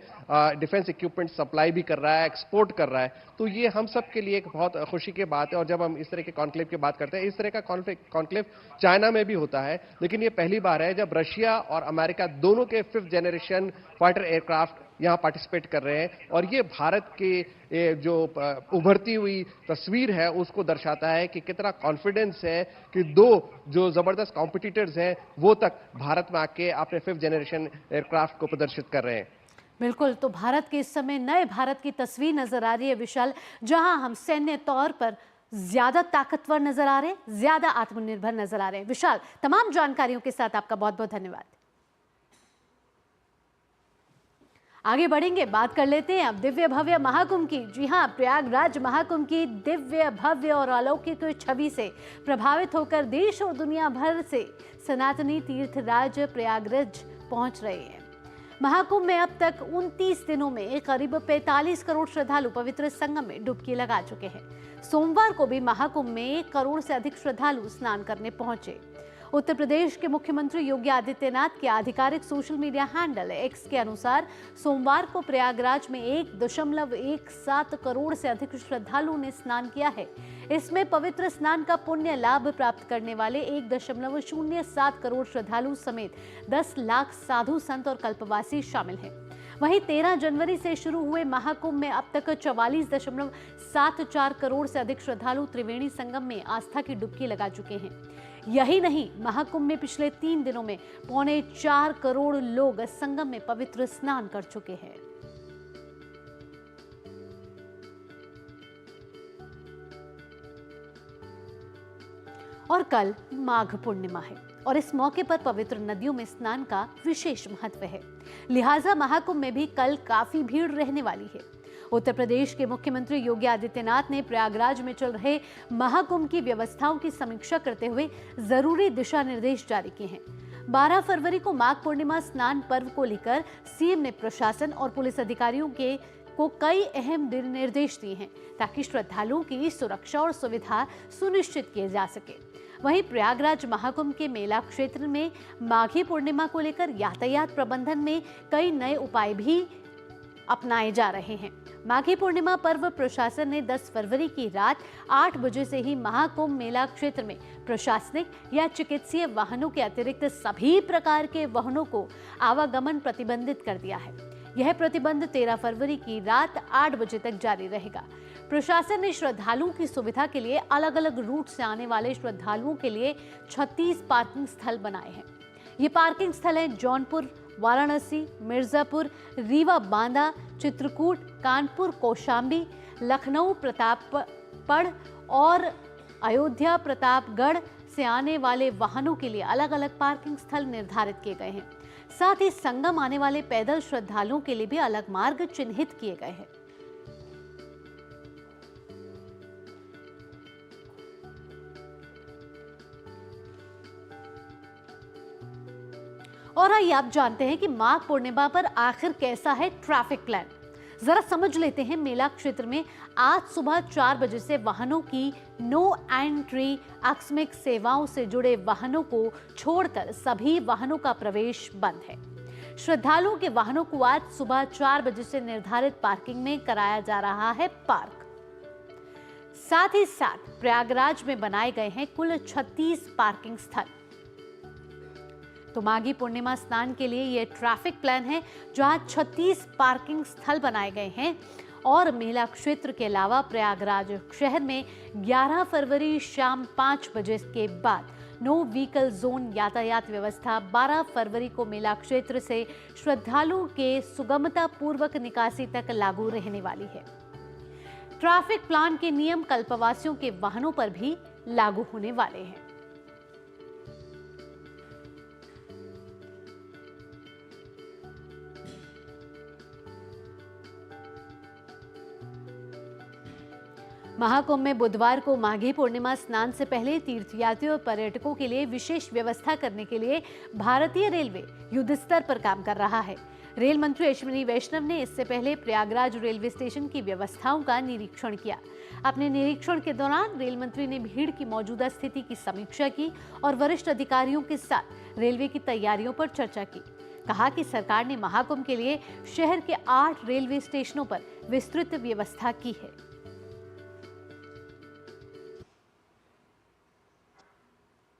डिफेंस इक्विपमेंट सप्लाई भी कर रहा है, एक्सपोर्ट कर रहा है। तो ये हम सब के लिए एक बहुत खुशी की बात है। और जब हम इस तरह के कॉन्क्लेव की बात करते हैं, इस तरह का कॉन्क्लेव चाइना में भी होता है, लेकिन ये पहली बार है जब रशिया और अमेरिका दोनों के 5th जनरेशन फाइटर एयरक्राफ्ट यहां पार्टिसिपेट कर रहे हैं। और ये भारत की जो उभरती हुई तस्वीर है उसको दर्शाता है कि कितना कॉन्फिडेंस है कि 2 जो जबरदस्त कॉम्पिटिटर्स हैं वो तक भारत में आके अपने 5th जनरेशन एयरक्राफ्ट को प्रदर्शित कर रहे हैं। बिल्कुल, तो भारत के इस समय नए भारत की तस्वीर नजर आ रही है विशाल, जहां हम सैन्य तौर पर ज्यादा ताकतवर नजर आ रहे हैं, ज्यादा आत्मनिर्भर नजर आ रहे हैं। विशाल, तमाम जानकारियों के साथ आपका बहुत बहुत धन्यवाद। आगे बढ़ेंगे, बात कर लेते हैं अब दिव्य भव्य महाकुंभ की। जी हां, प्रयागराज महाकुंभ की दिव्य भव्य और अलौकिक छवि से प्रभावित होकर देश और दुनिया भर से सनातनी तीर्थराज प्रयागराज पहुंच रहे हैं। महाकुंभ में अब तक 29 दिनों में करीब 45 करोड़ श्रद्धालु पवित्र संगम में डुबकी लगा चुके हैं। सोमवार को भी महाकुंभ में 1 करोड़ से अधिक श्रद्धालु स्नान करने पहुंचे। उत्तर प्रदेश के मुख्यमंत्री योगी आदित्यनाथ के आधिकारिक सोशल मीडिया हैंडल एक्स के अनुसार सोमवार को प्रयागराज में 1.17 करोड़ से अधिक श्रद्धालुओं ने स्नान किया है। इसमें पवित्र स्नान का पुण्य लाभ प्राप्त करने वाले 1.07 करोड़ श्रद्धालु समेत 10 लाख साधु संत और कल्पवासी शामिल हैं। वहीं 13 जनवरी से शुरू हुए महाकुंभ में अब तक 44.74 करोड़ से अधिक श्रद्धालु त्रिवेणी संगम में आस्था की डुबकी लगा चुके हैं। यही नहीं, महाकुंभ में पिछले 3 दिनों में 4.25 करोड़ लोग संगम में पवित्र स्नान कर चुके हैं। और कल माघ पूर्णिमा है और इस मौके पर पवित्र नदियों में स्नान का विशेष महत्व है। लिहाजा महाकुंभ में भी कल काफी भीड़ रहने वाली है। उत्तर प्रदेश के मुख्यमंत्री योगी आदित्यनाथ ने प्रयागराज में चल रहे महाकुंभ की व्यवस्थाओं की समीक्षा करते हुए जरूरी दिशा निर्देश जारी किए हैं। 12 फरवरी को माघ पूर्णिमा स्नान पर्व को लेकर सीएम ने प्रशासन और पुलिस अधिकारियों को कई अहम निर्देश दिए हैं ताकि श्रद्धालुओं की सुरक्षा और सुविधा सुनिश्चित किए जा सके। वहीं प्रयागराज महाकुंभ के मेला क्षेत्र में माघी पूर्णिमा को लेकर यातायात प्रबंधन में कई नए उपाय भी अपनाए जा रहे हैं। माघी पूर्णिमा पर्व प्रशासन ने 10 फरवरी की रात 8 बजे से ही महाकुंभ मेला क्षेत्र में प्रशासनिक या चिकित्सीय वाहनों के अतिरिक्त सभी प्रकार के वाहनों को आवागमन प्रतिबंधित कर दिया है। यह प्रतिबंध 13 फरवरी की रात 8 बजे तक जारी रहेगा। प्रशासन ने श्रद्धालुओं की सुविधा के लिए अलग अलग रूट से आने वाले श्रद्धालुओं के लिए 36 पार्किंग स्थल बनाए हैं। ये पार्किंग स्थल हैं जौनपुर, वाराणसी, मिर्जापुर, रीवा बांदा, चित्रकूट, कानपुर कौशाम्बी, लखनऊ प्रतापगढ़ और अयोध्या प्रतापगढ़ से आने वाले वाहनों के लिए अलग अलग पार्किंग स्थल निर्धारित किए गए हैं। साथ ही संगम आने वाले पैदल श्रद्धालुओं के लिए भी अलग मार्ग चिन्हित किए गए हैं। और आइए आप जानते हैं कि माघ पूर्णिमा पर आखिर कैसा है ट्रैफिक प्लान। जरा समझ लेते हैं। मेला क्षेत्र में आज सुबह 4 बजे से वाहनों की नो एंट्री आकस्मिक सेवाओं से जुड़े वाहनों को छोड़कर सभी वाहनों का प्रवेश बंद है। श्रद्धालुओं के वाहनों को आज सुबह 4 बजे से निर्धारित पार्किंग में कराया जा रहा है पार्क। साथ ही साथ प्रयागराज में बनाए गए हैं कुल 36 पार्किंग स्थल। तो माघी पूर्णिमा स्नान के लिए यह ट्रैफिक प्लान है, जहां 36 पार्किंग स्थल बनाए गए हैं। और मेला क्षेत्र के अलावा प्रयागराज शहर में 11 फरवरी शाम 5 बजे के बाद नो व्हीकल जोन यातायात व्यवस्था 12 फरवरी को मेला क्षेत्र से श्रद्धालुओं के सुगमता पूर्वक निकासी तक लागू रहने वाली है। ट्रैफिक प्लान के नियम कल्पवासियों के वाहनों पर भी लागू होने वाले हैं। महाकुंभ में बुधवार को माघी पूर्णिमा स्नान से पहले तीर्थयात्रियों और पर्यटकों के लिए विशेष व्यवस्था करने के लिए भारतीय रेलवे युद्ध स्तर पर काम कर रहा है। रेल मंत्री अश्विनी वैष्णव ने इससे पहले प्रयागराज रेलवे स्टेशन की व्यवस्थाओं का निरीक्षण किया। अपने निरीक्षण के दौरान रेल मंत्री ने भीड़ की मौजूदा स्थिति की समीक्षा की और वरिष्ठ अधिकारियों के साथ रेलवे की तैयारियों पर चर्चा की। कहा कि सरकार ने महाकुंभ के लिए शहर के 8 रेलवे स्टेशनों पर विस्तृत व्यवस्था की है।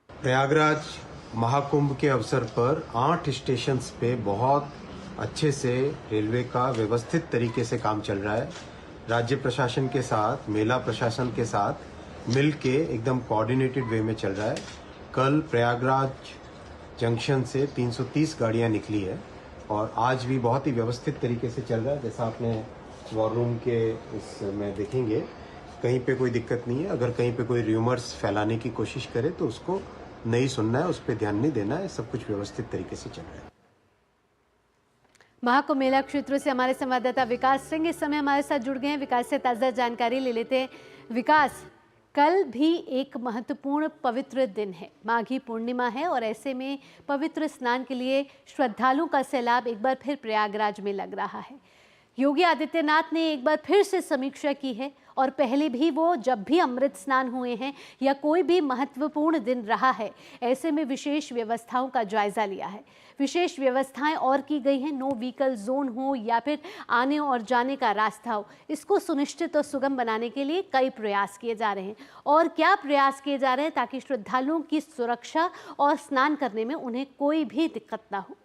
प्रयागराज महाकुंभ के अवसर पर 8 स्टेशंस पे बहुत अच्छे से रेलवे का व्यवस्थित तरीके से काम चल रहा है। राज्य प्रशासन के साथ, मेला प्रशासन के साथ मिल के एकदम कोऑर्डिनेटेड वे में चल रहा है। कल प्रयागराज जंक्शन से 330 गाड़ियां निकली है और आज भी बहुत ही व्यवस्थित तरीके से चल रहा है। जैसा आपने वॉर रूम के इसमें देखेंगे, कहीं पे कोई दिक्कत नहीं है। अगर कहीं पे कोई र्यूमर्स फैलाने की कोशिश करे तो उसको नहीं सुनना है, उस पर ध्यान नहीं देना है। सब कुछ व्यवस्थित तरीके से चल रहा है। महाकुंभ मेला क्षेत्र से हमारे संवाददाता विकास सिंह इस समय हमारे साथ जुड़ गए हैं। विकास से ताज़ा जानकारी ले लेते हैं। विकास, कल भी एक महत्वपूर्ण पवित्र दिन है, माघी पूर्णिमा है और ऐसे में पवित्र स्नान के लिए श्रद्धालुओं का सैलाब एक बार फिर प्रयागराज में लग रहा है। योगी आदित्यनाथ ने एक बार फिर से समीक्षा की है और पहले भी वो जब भी अमृत स्नान हुए हैं या कोई भी महत्वपूर्ण दिन रहा है, ऐसे में विशेष व्यवस्थाओं का जायजा लिया है। विशेष व्यवस्थाएं और की गई हैं। नो व्हीकल जोन हो या फिर आने और जाने का रास्ता हो, इसको सुनिश्चित और सुगम बनाने के लिए कई प्रयास किए जा रहे हैं। और क्या प्रयास किए जा रहे हैं ताकि श्रद्धालुओं की सुरक्षा और स्नान करने में उन्हें कोई भी दिक्कत ना हो?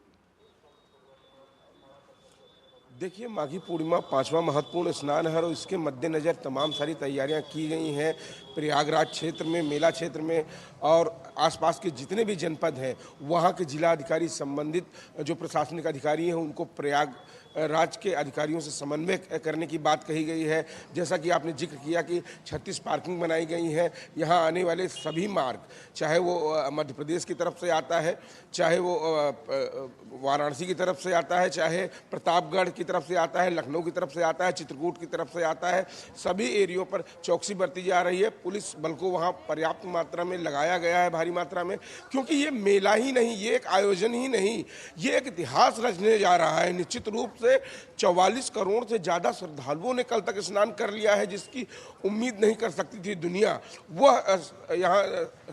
देखिए, माघी पूर्णिमा 5वां महत्वपूर्ण स्नान है और इसके मद्देनज़र तमाम सारी तैयारियां की गई हैं। प्रयागराज क्षेत्र में, मेला क्षेत्र में और आसपास के जितने भी जनपद हैं, वहां के जिला अधिकारी, संबंधित जो प्रशासनिक अधिकारी हैं, उनको प्रयागराज के अधिकारियों से समन्वय करने की बात कही गई है। जैसा कि आपने जिक्र किया कि 36 पार्किंग बनाई गई हैं। यहाँ आने वाले सभी मार्ग, चाहे वो मध्य प्रदेश की तरफ से आता है, चाहे वो वाराणसी की तरफ से आता है, चाहे प्रतापगढ़ की तरफ से आता है, लखनऊ की तरफ से आता है, चित्रकूट की तरफ से आता है, सभी एरियो पर चौकसी बरती जा रही है। पुलिस बल को वहाँ पर्याप्त मात्रा में लगाया गया है, भारी मात्रा में, क्योंकि ये मेला ही नहीं, ये एक आयोजन ही नहीं, ये एक इतिहास रचने जा रहा है। निश्चित रूप से 44 करोड़ से ज़्यादा श्रद्धालुओं ने कल तक स्नान कर लिया है, जिसकी उम्मीद नहीं कर सकती थी दुनिया। वह यहाँ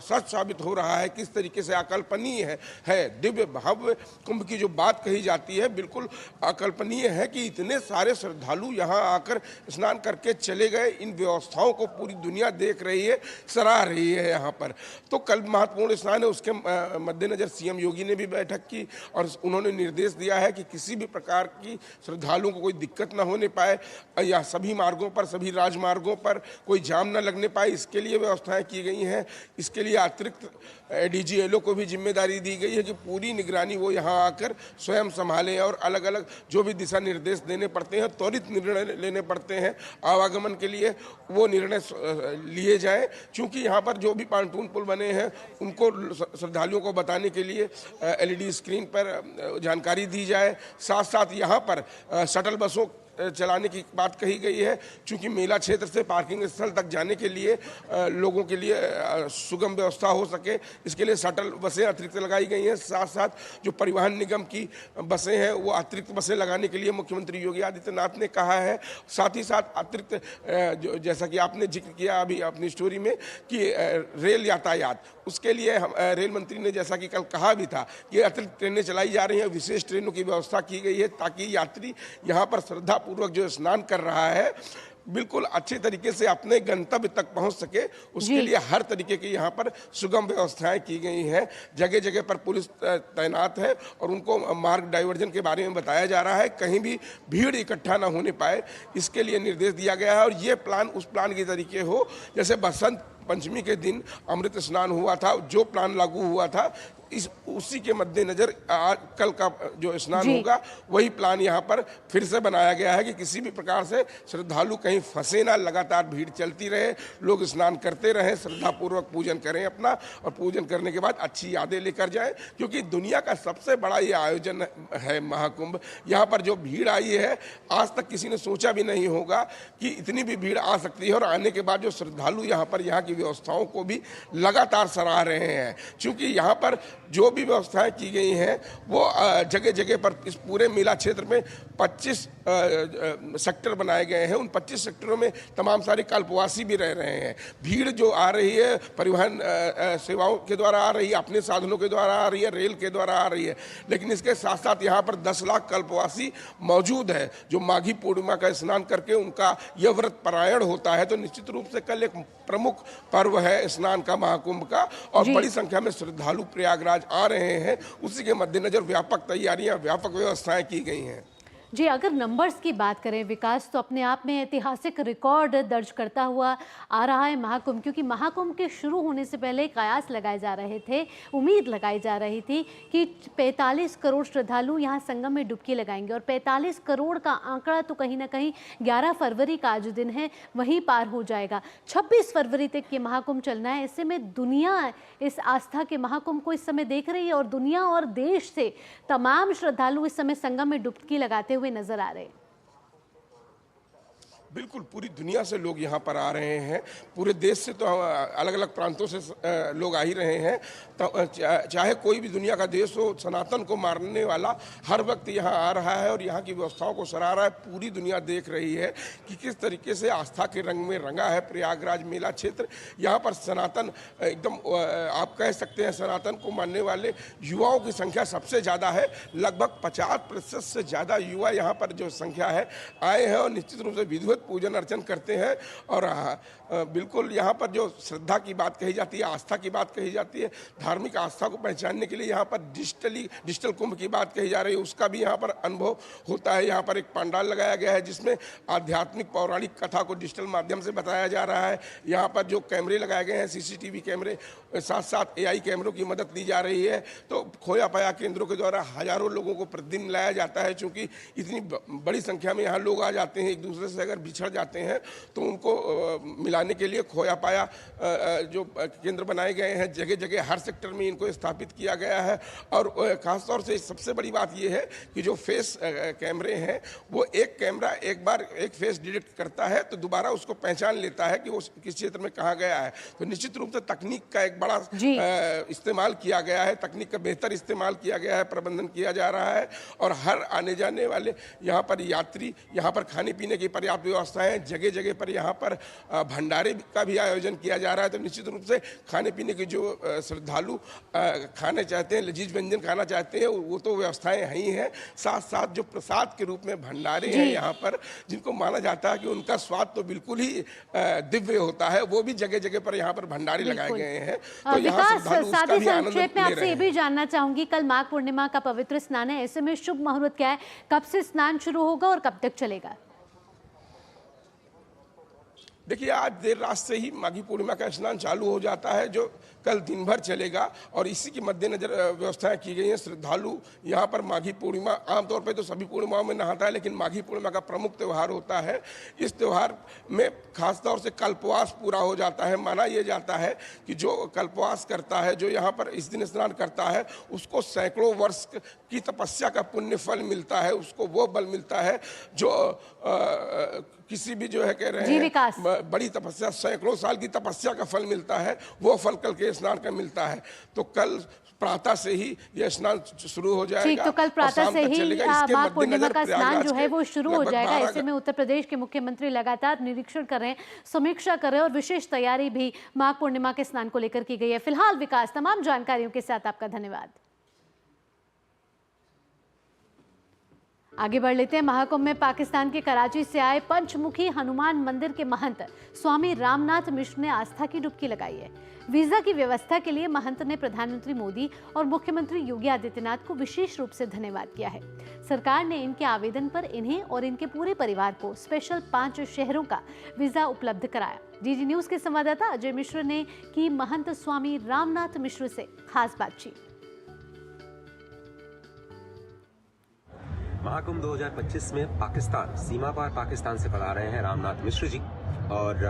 सच साबित हो रहा है किस तरीके से अकल्पनीय है। दिव्य भव्य कुंभ की जो बात कही जाती है, बिल्कुल अकल्पनीय है कि इतने सारे श्रद्धालु यहाँ आकर स्नान करके चले गए। इन व्यवस्थाओं को पूरी दुनिया देख रही है, सराह रही है यहाँ पर। तो कल महत्वपूर्ण स्नान है, उसके मद्देनजर सीएम योगी ने भी बैठक की और उन्होंने निर्देश दिया है कि किसी भी प्रकार की श्रद्धालुओं को कोई दिक्कत ना होने पाए या सभी मार्गों पर, सभी राजमार्गों पर कोई जाम ना लगने पाए, इसके लिए व्यवस्थाएं की गई हैं। इसके लिए अतिरिक्त डीजी एलओ को भी जिम्मेदारी दी गई है कि पूरी निगरानी वो यहाँ आकर स्वयं संभालें और अलग अलग जो भी दिशा निर्देश देने पड़ते हैं, त्वरित निर्णय लेने पड़ते हैं आवागमन के लिए, वो निर्णय लिए जाएं। क्योंकि यहाँ पर जो भी पांटून पुल बने हैं उनको श्रद्धालुओं को बताने के लिए एलईडी स्क्रीन पर जानकारी दी जाए। साथ साथ यहाँ पर शटल बसों चलाने की बात कही गई है, क्योंकि मेला क्षेत्र से पार्किंग स्थल तक जाने के लिए लोगों के लिए सुगम व्यवस्था हो सके, इसके लिए शटल बसें अतिरिक्त लगाई गई हैं। साथ साथ जो परिवहन निगम की बसें हैं वो अतिरिक्त बसें लगाने के लिए मुख्यमंत्री योगी आदित्यनाथ ने कहा है। साथ ही साथ अतिरिक्त जैसा कि आपने जिक्र किया अभी अपनी स्टोरी में कि रेल यातायात, उसके लिए रेल मंत्री ने जैसा कि कल कहा भी था कि अतिरिक्त ट्रेनें चलाई जा रही हैं, विशेष ट्रेनों की व्यवस्था की गई है ताकि यात्री यहाँ पर श्रद्धापूर्वक जो स्नान कर रहा है बिल्कुल अच्छे तरीके से अपने गंतव्य तक पहुंच सके, उसके लिए हर तरीके की यहाँ पर सुगम व्यवस्थाएं की गई हैं। जगह जगह पर पुलिस तैनात है और उनको मार्ग डाइवर्जन के बारे में बताया जा रहा है, कहीं भी भीड़ इकट्ठा ना होने पाए, इसके लिए निर्देश दिया गया है। और ये प्लान उस प्लान के तरीके हो जैसे बसंत पंचमी के दिन अमृत स्नान हुआ था, जो प्लान लागू हुआ था उसी के मद्देनजर कल का जो स्नान होगा वही प्लान यहाँ पर फिर से बनाया गया है कि किसी भी प्रकार से श्रद्धालु कहीं फंसे ना, लगातार भीड़ चलती रहे, लोग स्नान करते रहें, श्रद्धापूर्वक पूजन करें अपना, और पूजन करने के बाद अच्छी यादें लेकर जाएं। क्योंकि दुनिया का सबसे बड़ा ये आयोजन है महाकुंभ। यहाँ पर जो भीड़ आई है आज तक किसी ने सोचा भी नहीं होगा कि इतनी भी भीड़ आ सकती है। और आने के बाद जो श्रद्धालु यहाँ पर यहाँ की व्यवस्थाओं को भी लगातार सराह रहे हैं, क्योंकि यहाँ पर जो भी व्यवस्थाएं की गई हैं वो जगह जगह पर इस पूरे मेला क्षेत्र में 25 सेक्टर बनाए गए हैं। उन 25 सेक्टरों में तमाम सारे कल्पवासी भी रह रहे हैं। भीड़ जो आ रही है परिवहन सेवाओं के द्वारा आ रही है, अपने साधनों के द्वारा आ रही है, रेल के द्वारा आ रही है, लेकिन इसके साथ साथ यहाँ पर 10 लाख कल्पवासी मौजूद है जो माघी पूर्णिमा का स्नान करके उनका यह व्रत परायण होता है। तो निश्चित रूप से कल एक प्रमुख पर्व है स्नान का, महाकुंभ का, और बड़ी संख्या में श्रद्धालु प्रयागराज आ रहे हैं। उसी के मद्देनजर व्यापक तैयारियां, व्यापक व्यवस्थाएं की गई हैं। जी, अगर नंबर्स की बात करें विकास, तो अपने आप में ऐतिहासिक रिकॉर्ड दर्ज करता हुआ आ रहा है महाकुंभ, क्योंकि महाकुंभ के शुरू होने से पहले कयास लगाए जा रहे थे, उम्मीद लगाई जा रही थी कि 45 करोड़ श्रद्धालु यहाँ संगम में डुबकी लगाएंगे, और 45 करोड़ का आंकड़ा तो कहीं ना कहीं 11 फरवरी का आज दिन है वहीं पार हो जाएगा। 26 फरवरी तक ये महाकुंभ चलना है। ऐसे में दुनिया इस आस्था के महाकुंभ को इस समय देख रही है, और दुनिया और देश से तमाम श्रद्धालु इस समय संगम में डुबकी लगाते हुए नजर आ रहे हैं। बिल्कुल, पूरी दुनिया से लोग यहाँ पर आ रहे हैं, पूरे देश से तो अलग अलग प्रांतों से लोग आ ही रहे हैं। तो चाहे कोई भी दुनिया का देश हो, सनातन को मारने वाला हर वक्त यहाँ आ रहा है और यहाँ की व्यवस्थाओं को सराह रहा है। पूरी दुनिया देख रही है कि किस तरीके से आस्था के रंग में रंगा है प्रयागराज मेला क्षेत्र। यहाँ पर सनातन एकदम आप कह सकते हैं सनातन को मानने वाले युवाओं की संख्या सबसे ज़्यादा है। लगभग 50% से ज़्यादा युवा यहाँ पर जो संख्या है आए हैं और निश्चित रूप से विधिवत पूजन अर्चन करते हैं। और बिल्कुल यहाँ पर जो श्रद्धा की बात कही जाती है, आस्था की बात कही जाती है, धार्मिक आस्था को पहचानने के लिए यहाँ पर डिजिटल कुंभ की बात कही जा रही है, उसका भी यहाँ पर अनुभव होता है। यहाँ पर एक पंडाल लगाया गया है जिसमें आध्यात्मिक पौराणिक कथा को डिजिटल माध्यम से बताया जा रहा है। यहाँ पर जो कैमरे लगाए गए हैं, सीसीटीवी कैमरे, साथ साथ एआई कैमरों की मदद ली जा रही है। तो खोया पाया केंद्रों के द्वारा हजारों लोगों को प्रतिदिन लाया जाता है। चूँकि इतनी बड़ी संख्या में यहाँ लोग आ जाते हैं, एक दूसरे से अगर बिछड़ जाते हैं तो उनको मिलाने के लिए खोया पाया जो केंद्र बनाए गए हैं, जगह जगह हर सेक्टर में इनको स्थापित किया गया है। और खासतौर से सबसे बड़ी बात यह है कि जो फेस कैमरे हैं वो एक कैमरा एक बार एक फेस डिटेक्ट करता है तो दोबारा उसको पहचान लेता है कि वो किस क्षेत्र में कहाँ गया है। तो निश्चित रूप से तकनीक का एक बड़ा इस्तेमाल किया गया है, तकनीक का बेहतर इस्तेमाल किया गया है, प्रबंधन किया जा रहा है। और हर आने जाने वाले यहाँ पर यात्री, यहाँ पर खाने पीने की पर्याप्त व्यवस्था है, जगह जगह पर यहाँ पर भंडार भंडारे का भी आयोजन किया जा रहा है। तो निश्चित रूप से खाने पीने के जो श्रद्धालु खाने चाहते हैं, लजीज व्यंजन खाना चाहते हैं, वो तो व्यवस्थाएं ही हैं। साथ साथ जो प्रसाद के रूप में भंडारे हैं यहाँ पर, जिनको माना जाता है कि उनका स्वाद तो बिल्कुल ही दिव्य होता है, वो भी जगह जगह पर यहाँ पर भंडारे लगाए गए हैं। तो यहाँ श्रद्धालु उसका भी आनंद ले मैं आपसे रहे ये हैं। भी जानना चाहूंगी, कल माघ पूर्णिमा का पवित्र स्नान है, ऐसे में शुभ मुहूर्त क्या है, कब से स्नान शुरू होगा और कब तक चलेगा? देखिए, आज देर रात से ही माघी पूर्णिमा का स्नान चालू हो जाता है, जो कल दिन भर चलेगा। और इसी के मद्देनजर व्यवस्थाएं की गई हैं। श्रद्धालु यहाँ पर माघी पूर्णिमा, आमतौर पर तो सभी पूर्णिमाओं में नहाता है, लेकिन माघी पूर्णिमा का प्रमुख त्यौहार होता है। इस त्यौहार में खासतौर से कल्पवास पूरा हो जाता है। माना यह जाता है कि जो कल्पवास करता है, जो यहाँ पर इस दिन स्नान करता है, उसको सैकड़ों वर्ष की तपस्या का पुण्य फल मिलता है। उसको वो बल मिलता है जो किसी भी जो है कह रहे हैं बड़ी तपस्या, सैकड़ों साल की तपस्या का फल मिलता है, वो फल कल के स्नान का मिलता है। तो कल प्रातः से ही यह स्नान शुरू हो जाएगा। ठीक, तो कल प्रातः से ही माघ पूर्णिमा का स्नान जो है वो शुरू हो जाएगा। ऐसे में उत्तर प्रदेश के मुख्यमंत्री लगातार निरीक्षण कर रहे हैं, समीक्षा कर रहे हैं और विशेष तैयारी भी माघ पूर्णिमा के स्नान को लेकर की गई है। फिलहाल विकास, तमाम जानकारियों के साथ आपका धन्यवाद। आगे बढ़ लेते हैं। महाकुंभ में पाकिस्तान के कराची से आए पंचमुखी हनुमान मंदिर के महंत स्वामी रामनाथ मिश्र ने आस्था की डुबकी लगाई है। वीजा की व्यवस्था के लिए महंत ने प्रधानमंत्री मोदी और मुख्यमंत्री योगी आदित्यनाथ को विशेष रूप से धन्यवाद किया है। सरकार ने इनके आवेदन पर इन्हें और इनके पूरे परिवार को स्पेशल 5 शहरों का वीजा उपलब्ध कराया। डीडी न्यूज के संवाददाता अजय मिश्र ने की महंत स्वामी रामनाथ मिश्र से खास बातचीत। महाकुंभ 2025 में पाकिस्तान, सीमा पार पाकिस्तान से पधार रहे हैं रामनाथ मिश्र जी, और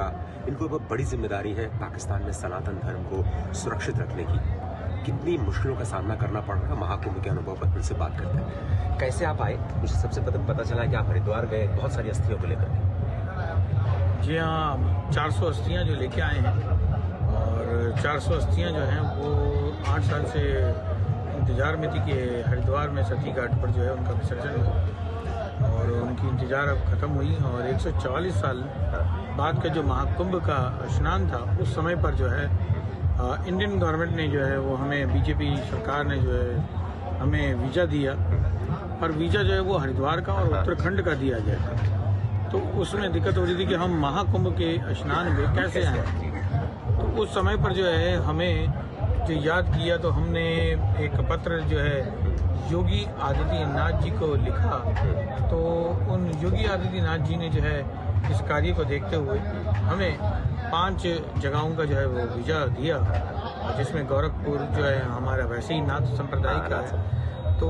इनको बहुत बड़ी जिम्मेदारी है पाकिस्तान में सनातन धर्म को सुरक्षित रखने की। कितनी मुश्किलों का सामना करना पड़ रहा है, महाकुंभ के अनुभव पर उनसे बात करते हैं। कैसे आप आए? मुझे सबसे पता चला कि आप हरिद्वार गए बहुत सारी अस्थियों को लेकर के। जी हाँ, 400 अस्थियाँ जो लेके आए हैं, और 400 अस्थियाँ जो हैं वो 8 साल से इंतजार में थी कि हरिद्वार में सती घाट पर जो है उनका विसर्जन हो, और उनकी इंतजार अब खत्म हुई। और 144 साल बाद का जो महाकुंभ का स्नान था, उस समय पर जो है इंडियन गवर्नमेंट ने जो है वो हमें, बीजेपी सरकार ने जो है हमें वीज़ा दिया, और वीज़ा जो है वो हरिद्वार का और उत्तराखंड का दिया गया। तो उसमें दिक्कत हो रही थी कि हम महाकुंभ के स्नान में कैसे आए। तो उस समय पर जो है हमें जो याद किया, तो हमने एक पत्र जो है योगी आदित्यनाथ जी को लिखा। तो उन योगी आदित्यनाथ जी ने जो है इस कार्य को देखते हुए हमें 5 जगहों का जो है वो वीज़ा दिया, जिसमें गोरखपुर जो है हमारा वैसे ही नाथ संप्रदाय का है, तो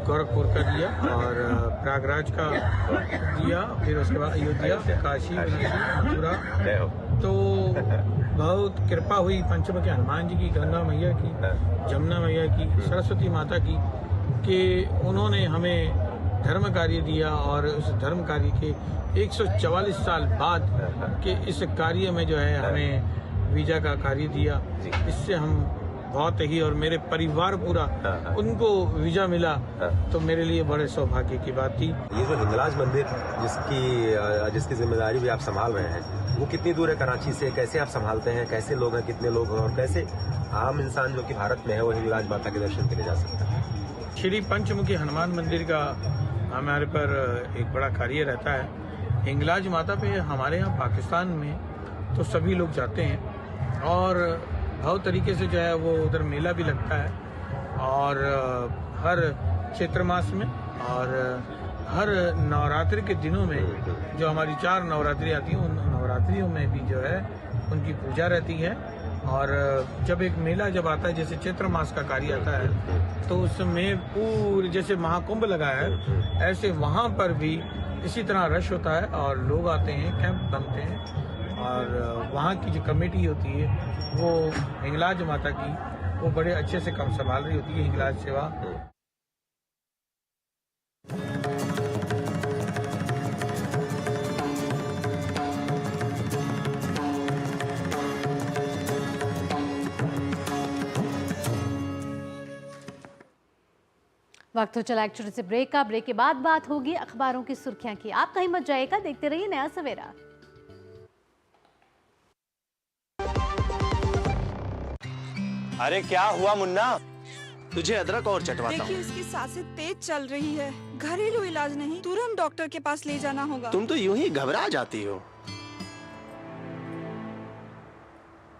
गोरखपुर का दिया, और प्रयागराज का दिया, फिर उसके बाद अयोध्या, काशी, मथुरा। तो बहुत कृपा हुई पंचमुखी हनुमान जी की, गंगा मैया की, जमुना मैया की, सरस्वती माता की, कि उन्होंने हमें धर्म कार्य दिया। और उस धर्म कार्य के 144 साल बाद के इस कार्य में जो है हमें वीज़ा का कार्य दिया। इससे हम बहुत ही, और मेरे परिवार पूरा, उनको वीज़ा मिला, तो मेरे लिए बड़े सौभाग्य की बात थी। ये जो हिंगलाज मंदिर जिसकी जिम्मेदारी भी आप संभाल रहे हैं, वो कितनी दूर है कराची से? कैसे आप संभालते हैं? कैसे लोग हैं, कितने लोग हैं, और कैसे आम इंसान जो कि भारत में है वो हिंगलाज माता के दर्शन के लिए जा सकता है? श्री पंचमुखी हनुमान मंदिर का हमारे पर एक बड़ा कार्य रहता है। हिंगलाज माता पे हमारे यहाँ पाकिस्तान में तो सभी लोग जाते हैं, और बहुत तरीके से जो है वो उधर मेला भी लगता है, और हर चैत्र मास में और हर नवरात्रि के दिनों में जो हमारी 4 नवरात्रि आती हैं, उन नवरात्रियों में भी जो है उनकी पूजा रहती है। और जब एक मेला जब आता है, जैसे चैत्र मास का कार्य आता है, तो उसमें पूरे जैसे महाकुंभ लगा है, ऐसे वहाँ पर भी इसी तरह रश होता है, और लोग आते हैं, कैंप बनते हैं, और वहाँ की जो कमेटी होती है वो हिंगलाज माता की, वो बड़े अच्छे से काम संभाल रही होती है, हिंगलाज सेवा। वक्त हो चला एक छोटे से ब्रेक का। ब्रेक के बाद बात होगी अखबारों की सुर्खियां की। आप कहीं मत जाइएगा, देखते रहिए नया सवेरा। अरे क्या हुआ मुन्ना? तुझे अदरक और चटवाता देखिए हूँ। इसकी सांसें तेज चल रही है, घरेलू इलाज नहीं, तुरंत डॉक्टर के पास ले जाना होगा। तुम तो यूं ही घबरा जाती हो।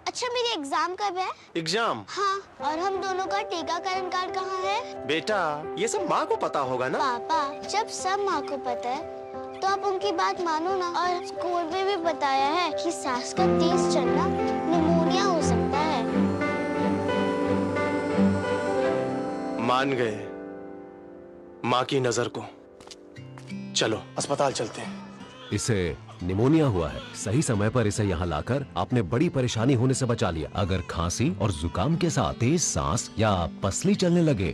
अच्छा मेरी एग्जाम कब है? एग्जाम? हाँ, और हम दोनों का टीकाकरण कार्ड कहाँ है? बेटा ये सब माँ को पता होगा ना। पापा जब सब माँ को पता है तो आप उनकी बात मानो ना। और स्कूल में भी बताया है कि सांस का तेज चलना निमोनिया हो सकता है। मान गए माँ की नजर को। चलो अस्पताल चलते हैं। इसे निमोनिया हुआ है। सही समय पर इसे यहाँ लाकर आपने बड़ी परेशानी होने से बचा लिया। अगर खांसी और जुकाम के साथ तेज सांस या पसली चलने लगे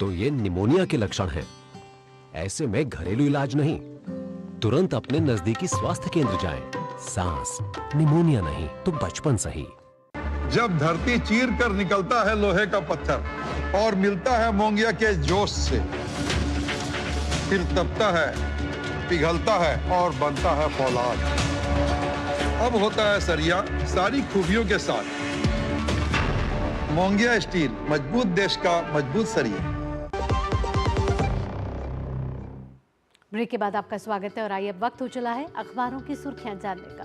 तो ये निमोनिया के लक्षण हैं। ऐसे में घरेलू इलाज नहीं, तुरंत अपने नजदीकी स्वास्थ्य केंद्र जाएं। सांस निमोनिया नहीं तो बचपन सही। जब धरती चीर कर निकलता है लोहे का पत्थर और मिलता है मोंगिया के जोश से, फिर तपता है, पिघलता है और बनता है फौलाद। अब होता है सरिया सारी खूबियों के साथ। मोंगिया स्टील, मजबूत देश का मजबूत सरिया। ब्रेक के बाद आपका स्वागत है और आइए अब वक्त हो चला है अखबारों की सुर्खियां जानने का।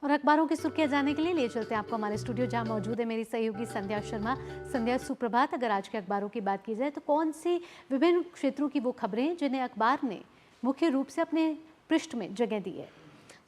और अखबारों की सुर्खियां जानने के लिए ले चलते हैं आपको हमारे स्टूडियो, जहां मौजूद है मेरी सहयोगी संध्या शर्मा। संध्या, सुप्रभात। अगर आज के अखबारों की बात की जाए तो कौन सी विभिन्न क्षेत्रों की वो खबरें जिन्हें अखबार ने मुख्य रूप से अपने पृष्ठ में जगह दी है?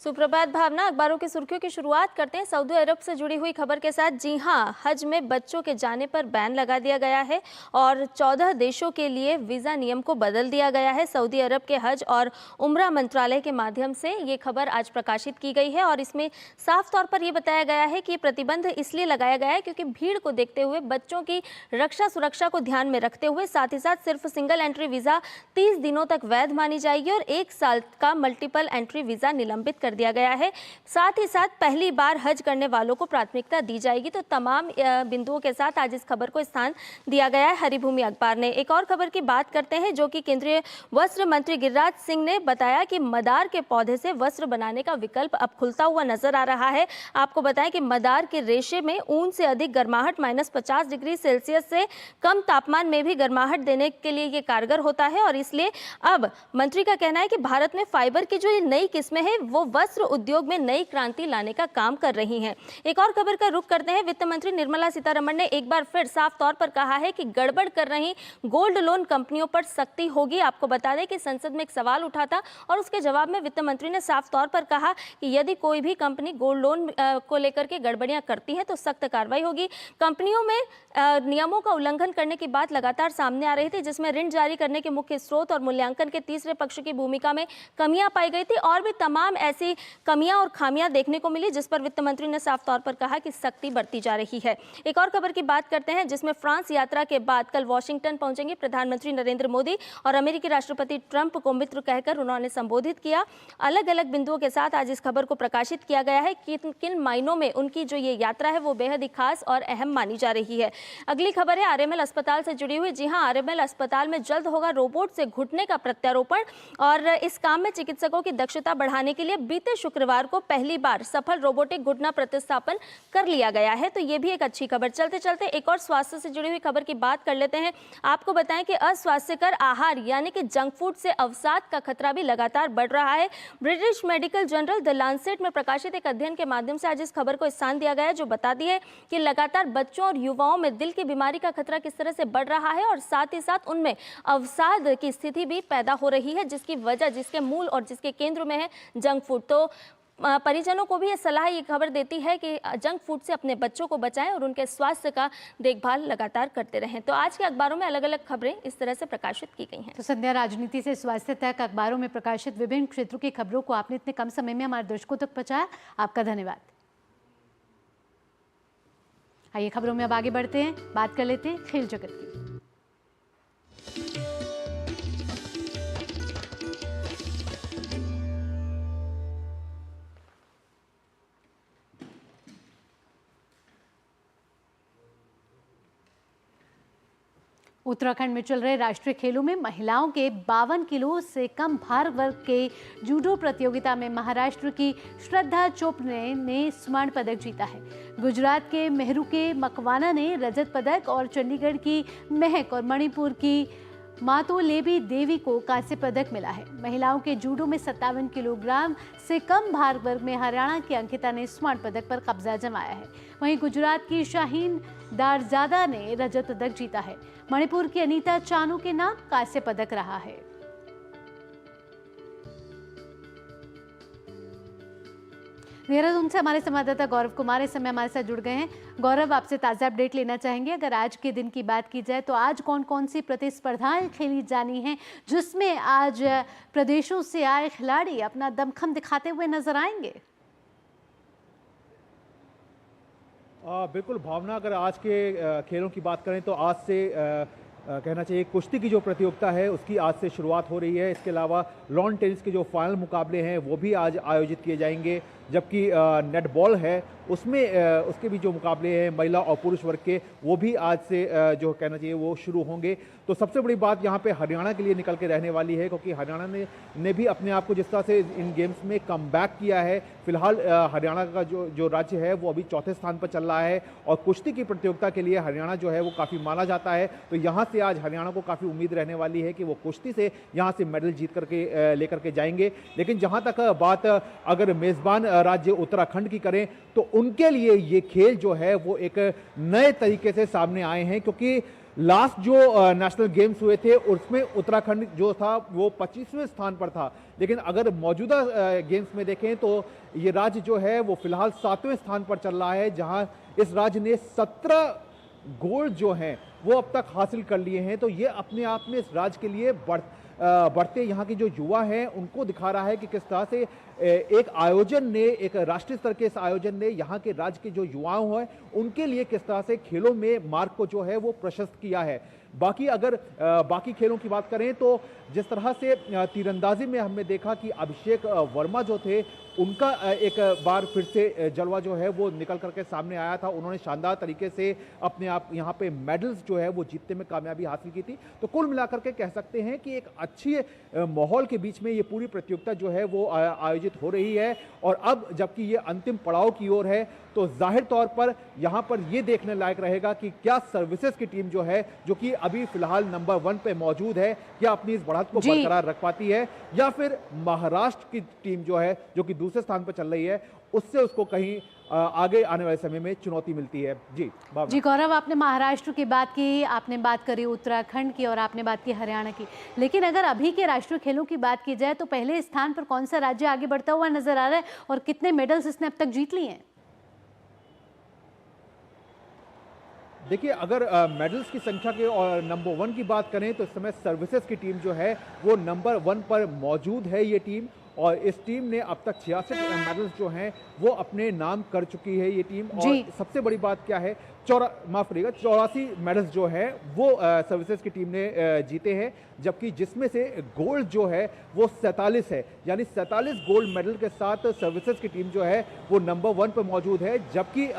सुप्रभात भावना। अखबारों की सुर्खियों की शुरुआत करते हैं सऊदी अरब से जुड़ी हुई खबर के साथ। जी हां, हज में बच्चों के जाने पर बैन लगा दिया गया है और 14 देशों के लिए वीज़ा नियम को बदल दिया गया है। सऊदी अरब के हज और उम्रा मंत्रालय के माध्यम से ये खबर आज प्रकाशित की गई है और इसमें साफ तौर पर यह बताया गया है कि प्रतिबंध इसलिए लगाया गया है क्योंकि भीड़ को देखते हुए, बच्चों की रक्षा सुरक्षा को ध्यान में रखते हुए, साथ ही साथ सिर्फ सिंगल एंट्री वीज़ा 30 दिनों तक वैध मानी जाएगी और 1 साल का मल्टीपल एंट्री वीज़ा निलंबित कर दिया गया है। साथ ही साथ पहली बार हज करने वालों को प्राथमिकता दी जाएगी। तो तमाम बिंदुओं के साथ आज इस खबर को स्थान दिया गया है हरिभूमि अखबार ने। एक और खबर की बात करते हैं जो कि केंद्रीय वस्त्र मंत्री गिरिराज सिंह ने बताया कि मदार के पौधे से वस्त्र बनाने का विकल्प अब खुलता हुआ नजर आ रहा है। आपको बताएं कि मदार के रेशे में ऊन से अधिक गर्माहट -50 डिग्री सेल्सियस से कम तापमान में भी गर्माहट देने के लिए ये कारगर होता है और इसलिए अब मंत्री का कहना है कि भारत में फाइबर की जो ये नई किस्में हैं वो वस्त्र उद्योग में नई क्रांति लाने का काम कर रही हैं। एक और खबर का रुख करते हैं। वित्त मंत्री निर्मला सीतारमण ने एक बार फिर साफ तौर पर कहा है कि गड़बड़ कर रही गोल्ड लोन कंपनियों पर सख्ती होगी। आपको बता दें कि संसद में एक सवाल उठा था और उसके जवाब में वित्त मंत्री ने साफ तौर पर कहा कि यदि कोई भी कंपनी गोल्ड लोन को लेकर के गड़बड़ियां करती है तो सख्त कार्रवाई होगी। कंपनियों में नियमों का उल्लंघन करने की बात लगातार सामने आ रही थी, जिसमें ऋण जारी करने के मुख्य स्रोत और मूल्यांकन के तीसरे पक्ष की भूमिका में कमियां पाई गई थी और भी तमाम ऐसी कमियां और खामियां देखने को मिली, जिस पर वित्त मंत्री ने साफ तौर पर कहा कि सख्ती बरती जा रही है। एक और खबर की बात करते हैं जिसमें फ्रांस यात्रा के बाद कल वॉशिंगटन पहुंचेंगे प्रधानमंत्री नरेंद्र मोदी और अमेरिकी राष्ट्रपति ट्रंप को मित्र कहकर उन्होंने संबोधित किया। अलग अलग बिंदुओं के साथ आज इस खबर को प्रकाशित किया गया है कि किन मायनों में उनकी जो ये यात्रा है वो बेहद ही खास और अहम मानी जा रही है। अगली खबर है आरएमएल अस्पताल से जुड़ी हुई। जी हां, आरएमएल अस्पताल में जल्द होगा रोबोट से घुटने का प्रत्यारोपण और इस काम में चिकित्सकों की दक्षता बढ़ाने के लिए बीते शुक्रवार को पहली बार सफल रोबोटिक घुटना प्रतिस्थापन कर लिया गया है। तो ये भी एक अच्छी खबर। चलते चलते एक और स्वास्थ्य से जुड़ी हुई खबर की बात कर लेते हैं। आपको बताएं कि अस्वास्थ्यकर आहार यानी कि जंक फूड से अवसाद का खतरा भी लगातार बढ़ रहा है। British medical journal the Lancet में प्रकाशित एक अध्ययन के माध्यम से आज इस खबर को स्थान दिया गया है जो बताती है कि लगातार बच्चों और युवाओं में दिल की बीमारी का खतरा किस तरह से बढ़ रहा है और साथ ही साथ उनमें अवसाद की स्थिति भी पैदा हो रही है, जिसकी वजह, जिसके मूल और जिसके केंद्र में है जंक फूड। तो परिजनों को भी ये सलाह, ये खबर देती है कि जंक फूड से अपने बच्चों को बचाएं और उनके स्वास्थ्य का देखभाल लगातार करते रहें। तो आज के अखबारों में अलग अलग खबरें इस तरह से प्रकाशित की गई हैं। तो संध्या, राजनीति से स्वास्थ्य तक अखबारों में प्रकाशित विभिन्न क्षेत्रों की खबरों को आपने इतने कम समय में हमारे दर्शकों तक पहुंचाया, आपका धन्यवाद। आइए खबरों में अब आगे बढ़ते हैं, बात कर लेते हैं खेल जगत की। उत्तराखंड में चल रहे राष्ट्रीय खेलों में महिलाओं के 52 किलो से कम भार वर्ग के जूडो प्रतियोगिता में महाराष्ट्र की श्रद्धा चोपड़े ने स्वर्ण पदक जीता है। गुजरात के मेहरू के मकवाना ने रजत पदक और चंडीगढ़ की महक और मणिपुर की मातोलेबी देवी को कांस्य पदक मिला है। महिलाओं के जूडो में 57 किलोग्राम से कम भार वर्ग में हरियाणा की अंकिता ने स्वर्ण पदक पर कब्जा जमाया है। वहीं गुजरात की शाहीन दारजादा ने रजत पदक जीता है। मणिपुर की अनीता चानू के नाम कांस्य पदक रहा है। देहरादून से हमारे संवाददाता गौरव कुमार इस समय हमारे साथ जुड़ गए हैं। गौरव, आपसे ताज़ा अपडेट लेना चाहेंगे। अगर आज के दिन की बात की जाए तो आज कौन कौन सी प्रतिस्पर्धाएं खेली जानी हैं जिसमें आज प्रदेशों से आए खिलाड़ी अपना दमखम दिखाते हुए नजर आएंगे? बिल्कुल भावना, अगर आज के खेलों की बात करें तो आज से कहना चाहिए कुश्ती की जो प्रतियोगिता है उसकी आज से शुरुआत हो रही है। इसके अलावा लॉन टेनिस के जो फाइनल मुकाबले हैं वो भी आज आयोजित किए जाएंगे, जबकि नेटबॉल है उसमें उसके भी जो मुकाबले हैं महिला और पुरुष वर्ग के वो भी आज से जो कहना चाहिए वो शुरू होंगे। तो सबसे बड़ी बात यहाँ पे हरियाणा के लिए निकल के रहने वाली है, क्योंकि हरियाणा ने भी अपने आप को जिस तरह से इन गेम्स में कमबैक किया है। फिलहाल हरियाणा का जो राज्य है वो अभी चौथे स्थान पर चल रहा है और कुश्ती की प्रतियोगिता के लिए हरियाणा जो है वो काफ़ी माना जाता है। तो यहाँ से आज हरियाणा को काफ़ी उम्मीद रहने वाली है कि वो कुश्ती से यहाँ से मेडल जीत करके लेकर के जाएंगे। लेकिन जहाँ तक बात अगर मेज़बान राज्य उत्तराखंड की करें तो उनके लिए ये खेल जो है वो एक नए तरीके से सामने आए हैं, क्योंकि लास्ट जो नेशनल गेम्स हुए थे उसमें उत्तराखंड जो था वो 25वें स्थान पर था। लेकिन अगर मौजूदा गेम्स में देखें तो ये राज्य जो है वो फिलहाल 7वें स्थान पर चल रहा है, जहां इस राज्य ने 17 गोल्ड जो हैं वो अब तक हासिल कर लिए हैं। तो ये अपने आप में इस राज्य के लिए बढ़ते यहाँ के जो युवा हैं उनको दिखा रहा है कि किस तरह से एक आयोजन ने, एक राष्ट्रीय स्तर के इस आयोजन ने यहाँ के राज्य के जो युवाओं हैं उनके लिए किस तरह से खेलों में मार्ग को जो है वो प्रशस्त किया है। बाकी अगर बाकी खेलों की बात करें तो जिस तरह से तीरंदाजी में हमने देखा कि अभिषेक वर्मा जो थे उनका एक बार फिर से जलवा जो है वो निकल करके सामने आया था। उन्होंने शानदार तरीके से अपने आप यहाँ पे मेडल्स जो है वो जीतने में कामयाबी हासिल की थी। तो कुल मिलाकर के कह सकते हैं कि एक अच्छी माहौल के बीच में ये पूरी प्रतियोगिता जो है वो आयोजित हो रही है। और अब जबकि ये अंतिम पड़ाव की ओर है तो जाहिर तौर पर यहाँ पर ये देखने लायक रहेगा कि क्या सर्विसेज की टीम जो है, जो कि अभी फिलहाल नंबर 1 पे मौजूद है, क्या अपनी इस बढ़त को बरकरार रख पाती है, या फिर महाराष्ट्र की टीम जो है जो कि दूसरे स्थान पर चल रही है उससे उसको कहीं आगे आने वाले समय में चुनौती मिलती है। जी गौरव, आपने महाराष्ट्र की बात की, आपने बात करी उत्तराखंड की और आपने बात की हरियाणा की, लेकिन अगर अभी के राष्ट्रीय खेलों की बात की जाए तो पहले स्थान पर कौन सा राज्य आगे बढ़ता हुआ नजर आ रहा है और कितने मेडल्स इसने अब तक जीत लिए हैं? देखिए, अगर मेडल्स की संख्या के और नंबर 1 की बात करें तो इस समय सर्विसेज की टीम जो है वो नंबर 1 पर मौजूद है ये टीम, और इस टीम ने अब तक 66 मेडल्स जो हैं वो अपने नाम कर चुकी है ये टीम। और सबसे बड़ी बात क्या है, 84 मेडल्स जो है वो सर्विसेज की टीम ने जीते हैं, जबकि जिसमें से गोल्ड जो है वो 47 है, यानी 47 गोल्ड मेडल के साथ सर्विसेज की टीम जो है वो नंबर 1 पर मौजूद है। जबकि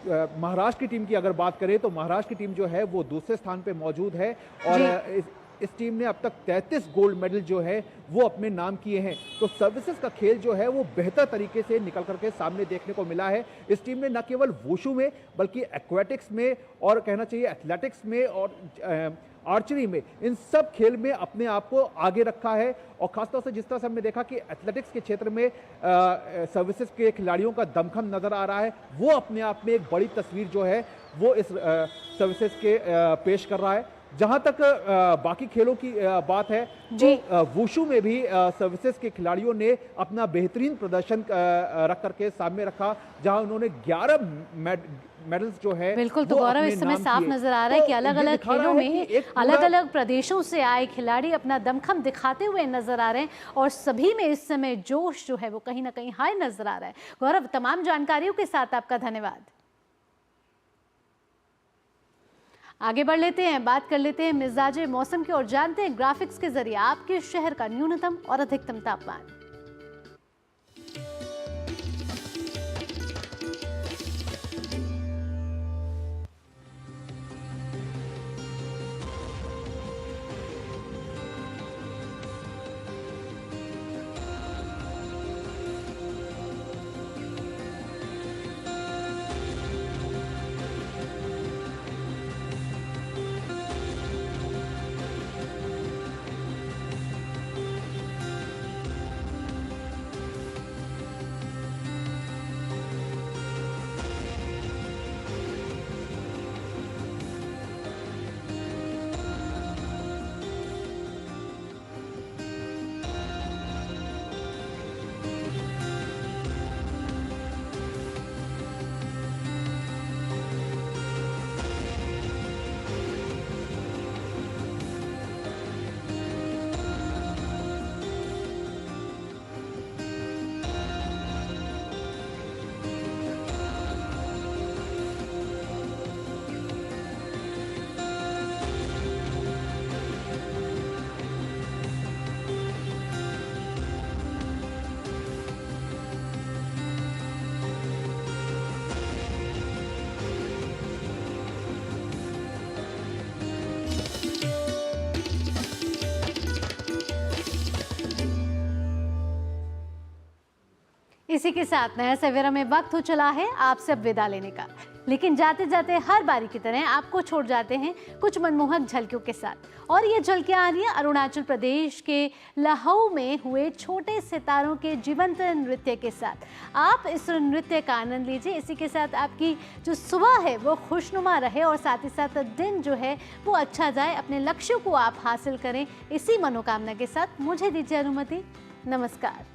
महाराष्ट्र की टीम की अगर बात करें तो महाराष्ट्र की टीम जो है वो दूसरे स्थान पे मौजूद है और इस टीम ने अब तक 33 गोल्ड मेडल जो है वो अपने नाम किए हैं। तो सर्विसेज का खेल जो है वो बेहतर तरीके से निकल करके सामने देखने को मिला है। इस टीम ने न केवल वुशु में बल्कि एक्वेटिक्स में और कहना चाहिए एथलेटिक्स में और आर्चरी में, इन सब खेल में अपने आप को आगे रखा है। और खासतौर से जिस तरह से हमने देखा कि एथलेटिक्स के क्षेत्र में सर्विसेज के खिलाड़ियों का दमखम नजर आ रहा है, वो अपने आप में एक बड़ी तस्वीर जो है वो इस सर्विसेज के पेश कर रहा है। जहां तक बाकी खेलों की बात है तो वुशु में भी सर्विसेज के खिलाड़ियों ने अपना बेहतरीन प्रदर्शन रख करके सामने रखा, जहां उन्होंने 11 मेडल्स जो है बिल्कुल। तो गौरव, इस समय साफ नजर आ रहा है कि अलग अलग खेलों में अलग अलग प्रदेशों से आए खिलाड़ी अपना दमखम दिखाते हुए नजर आ रहे हैं और सभी में इस समय जोश जो है वो कहीं ना कहीं हाई नजर आ रहा है। गौरव, तमाम जानकारियों के साथ आपका धन्यवाद। आगे बढ़ लेते हैं, बात कर लेते हैं मिजाजे मौसम की और जानते हैं ग्राफिक्स के जरिए आपके शहर का न्यूनतम और अधिकतम तापमान। इसी के साथ नया सवेरा में वक्त हो चला है आपसे अब विदा लेने का, लेकिन जाते जाते हर बारी की तरह आपको छोड़ जाते हैं कुछ मनमोहक झलकियों के साथ। और ये झलकियां आ रही है अरुणाचल प्रदेश के लहऊ में हुए छोटे सितारों के जीवंत नृत्य के साथ। आप इस नृत्य का आनंद लीजिए। इसी के साथ आपकी जो सुबह है वो खुशनुमा रहे और साथ ही साथ दिन जो है वो अच्छा जाए, अपने लक्ष्यों को आप हासिल करें, इसी मनोकामना के साथ मुझे दीजिए अनुमति। नमस्कार।